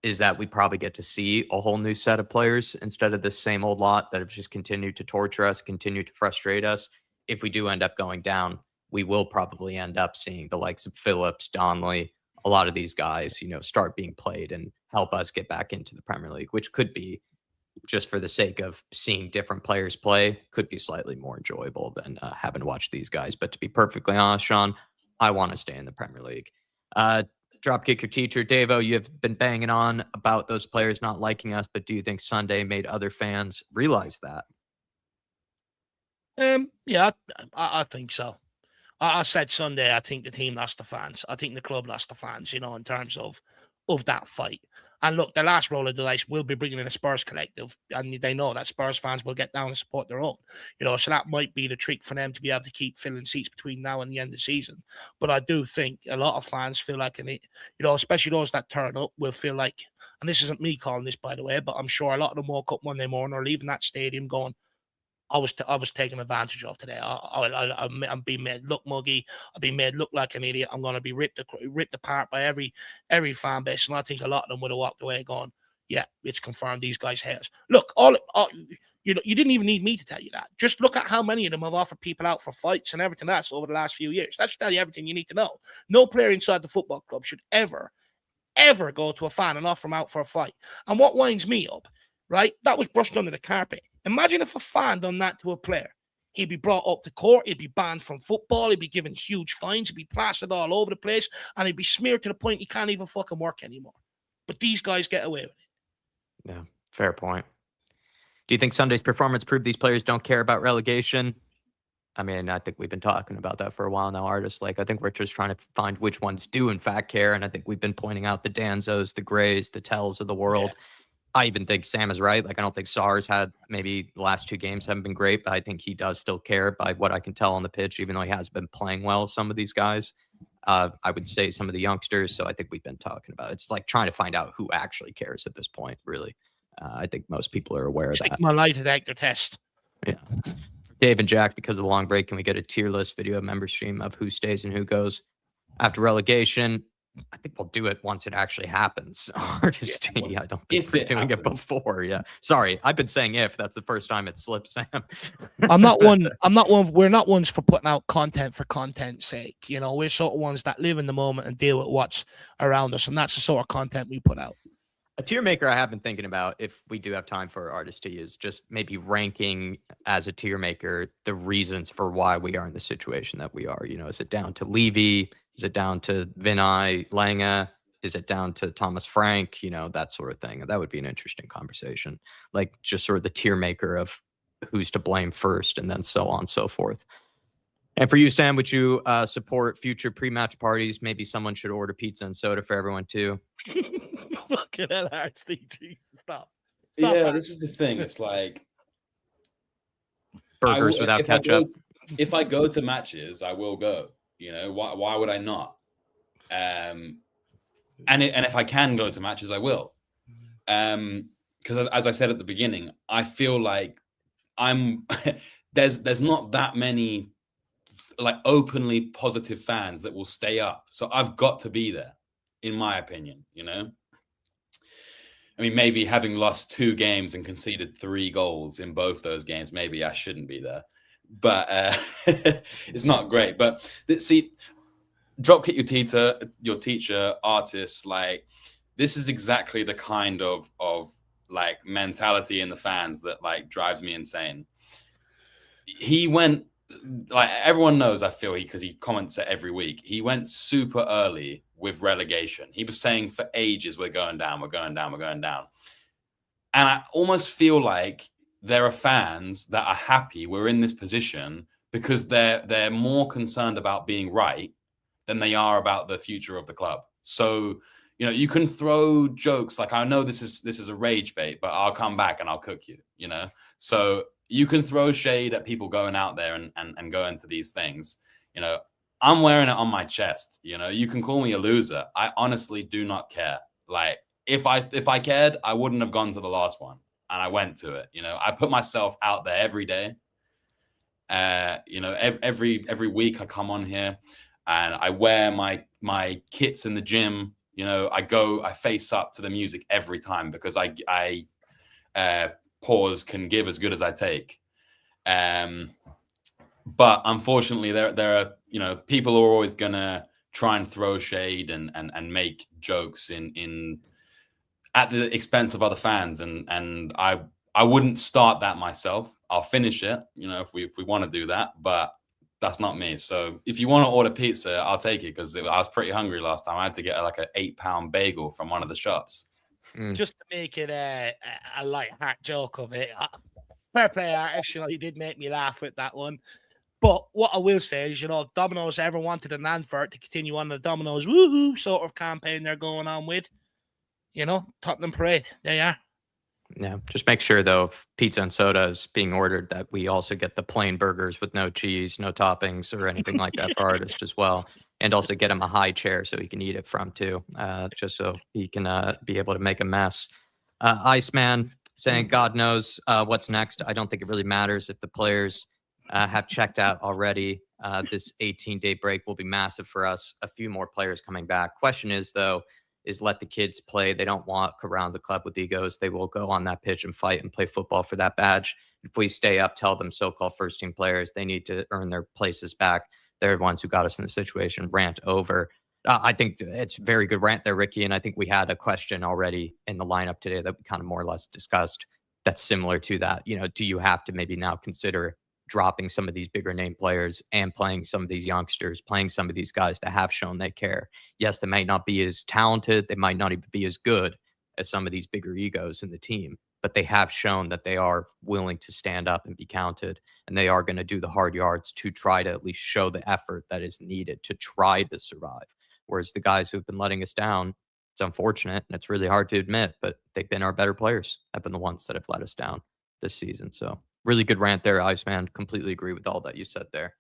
is that we probably get to see a whole new set of players instead of this same old lot that have just continued to torture us, continue to frustrate us. If we do end up going down, we will probably end up seeing the likes of Phillips, Donnelly, a lot of these guys, start being played and help us get back into the Premier League, which could be, just for the sake of seeing different players play, could be slightly more enjoyable than having to watch these guys. But to be perfectly honest, Sean, I want to stay in the Premier League. Dropkick your teacher, Davo, you've been banging on about those players not liking us, but do you think Sunday made other fans realize that? Yeah, I think so. I said Sunday, I think the team lost the fans. I think the club lost the fans, in terms of that fight. And look, the last roll of the dice will be bringing in a Spurs collective, and they know that Spurs fans will get down and support their own. So that might be the trick for them to be able to keep filling seats between now and the end of the season. But I do think a lot of fans feel like, especially those that turn up, will feel like, and this isn't me calling this, by the way, but I'm sure a lot of them woke up Monday morning or leaving that stadium going, I was taken advantage of today. I'm being made look muggy. I'm being made look like an idiot. I'm going to be ripped apart by every fan base. And I think a lot of them would have walked away going, yeah, it's confirmed these guys hate us. Look, you didn't even need me to tell you that. Just look at how many of them have offered people out for fights and everything else over the last few years. That should tell you everything you need to know. No player inside the football club should ever go to a fan and offer him out for a fight. And what winds me up, right? That was brushed under the carpet. Imagine if a fan done that to a player. He'd be brought up to court. He'd be banned from football. He'd be given huge fines. He'd be plastered all over the place. And he'd be smeared to the point he can't even fucking work anymore. But these guys get away with it. Yeah, fair point. Do you think Sunday's performance proved these players don't care about relegation? I mean, I think we've been talking about that for a while now, artists. Like, I think we're just trying to find which ones do, in fact, care. And I think we've been pointing out the Danzos, the Grays, the Tells of the world. Yeah. I even think Sam is right. Like, I don't think SARS had, maybe the last 2 games haven't been great, but I think he does still care by what I can tell on the pitch, even though he has been playing well, some of these guys. I would say some of the youngsters. So I think we've been talking about it. It's like trying to find out who actually cares at this point, really. I think most people are aware of that. My light detector test. Yeah. Dave and Jack, because of the long break, can we get a tier list video member stream of who stays and who goes after relegation? I think we'll do it once it actually happens. I don't think we're doing it before. Yeah. Sorry. I've been saying if. That's the first time it slipped, Sam. We're not ones for putting out content for content's sake. We're sort of ones that live in the moment and deal with what's around us. And that's the sort of content we put out. A tier maker I have been thinking about, if we do have time for artists to use, just maybe ranking as a tier maker the reasons for why we are in the situation that we are. Is it down to Levy? Is it down to Vinay Langa? Is it down to Thomas Frank? That sort of thing. That would be an interesting conversation. Like, just sort of the tier maker of who's to blame first, and then so on and so forth. And for you, Sam, would you support future pre-match parties? Maybe someone should order pizza and soda for everyone too. Fucking hell, Steve, Jesus, stop. Yeah, this is the thing. It's like burgers without ketchup. If I go to matches, I will go. Why would I not? And if I can go to matches, I will. Because as I said at the beginning, I feel like there's not that many like openly positive fans that will stay up. So I've got to be there, in my opinion. I mean, maybe having lost 2 games and conceded 3 goals in both those games, maybe I shouldn't be there. But it's not great. But see, dropkick your teacher, artists, like this is exactly the kind of like mentality in the fans that like drives me insane. He went, like everyone knows, I feel, because he comments it every week. He went super early with relegation. He was saying for ages, we're going down, we're going down, we're going down. And I almost feel like there are fans that are happy we're in this position because they're more concerned about being right than they are about the future of the club. So, you can throw jokes like, I know this is a rage bait, but I'll come back and I'll cook you, So you can throw shade at people going out there and go into these things. I'm wearing it on my chest. You can call me a loser. I honestly do not care. Like if I cared, I wouldn't have gone to the last one. And I went to it. I put myself out there every day. Every week I come on here and I wear my kits in the gym. I face up to the music every time because I pause can give as good as I take. But unfortunately, there are people who are always gonna try and throw shade and make jokes in at the expense of other fans, and I wouldn't start that myself. I'll finish it, if we want to do that, but that's not me. So if you want to order pizza, I'll take it because I was pretty hungry last time. I had to get like an 8-pound bagel from one of the shops. Just to make it a light-heart joke of it. Fair play, artist. You did make me laugh with that one. But what I will say is, if Domino's ever wanted an advert to continue on the Domino's woohoo sort of campaign they're going on with, You know, Tottenham Parade. There you are. Yeah, just make sure though, if pizza and soda is being ordered, that we also get the plain burgers with no cheese, no toppings, or anything like that for artists as well. And also get him a high chair so he can eat it from too, just so he can be able to make a mess. Iceman saying, God knows what's next. I don't think it really matters if the players have checked out already. This 18-day break will be massive for us. A few more players coming back. Question is, though, is let the kids play. They don't walk around the club with egos. They will go on that pitch and fight and play football for that badge. If we stay up, tell them so-called first-team players they need to earn their places back. They're the ones who got us in the situation. Rant over. I think it's a very good rant there, Ricky. And I think we had a question already in the lineup today that we kind of more or less discussed that's similar to that. You know, do you have to maybe now consider dropping some of these bigger name players and playing some of these youngsters, playing some of these guys that have shown they care? Yes, they might not be as talented. They might not even be as good as some of these bigger egos in the team, but they have shown that they are willing to stand up and be counted. And they are going to do the hard yards to try to at least show the effort that is needed to try to survive. Whereas the guys who've been letting us down, it's unfortunate and it's really hard to admit, but they've been our better players, have been the ones that have let us down this season. So really good rant there, Iceman. Completely agree with all that you said there.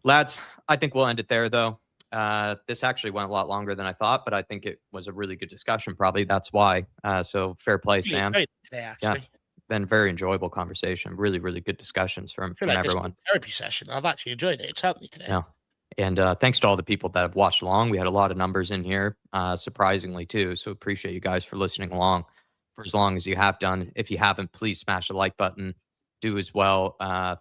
Lads, I think we'll end it there, though. This actually went a lot longer than I thought, but I think it was a really good discussion, probably. That's why. So fair play, Sam. Today, actually. Yeah, been a very enjoyable conversation. Really, really good discussions from Like everyone. Therapy session. I've actually enjoyed it. It's helped me today. Yeah. And thanks to all the people that have watched along. We had a lot of numbers in here, surprisingly, too. So appreciate you guys for listening along for as long as you have done. If you haven't, please smash the like button. Do as well.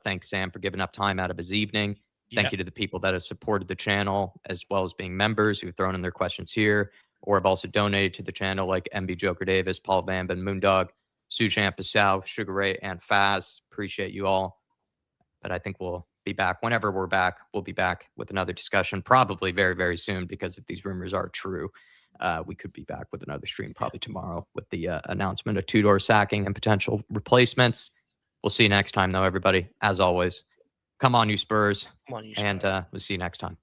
Thanks, Sam, for giving up time out of his evening. Thank you to the people that have supported the channel, as well as being members who've thrown in their questions here, or have also donated to the channel, like MB Joker Davis, Paul Van Moondog, Sujan Passau, Sugar Ray, and Faz. Appreciate you all. But I think we'll be back whenever we're back. We'll be back with another discussion, probably very, very soon, because if these rumors are true, we could be back with another stream probably tomorrow with the announcement of Tudor sacking and potential replacements. We'll see you next time, though, everybody. As always, come on, you Spurs. Come on, you Spurs. And we'll see you next time.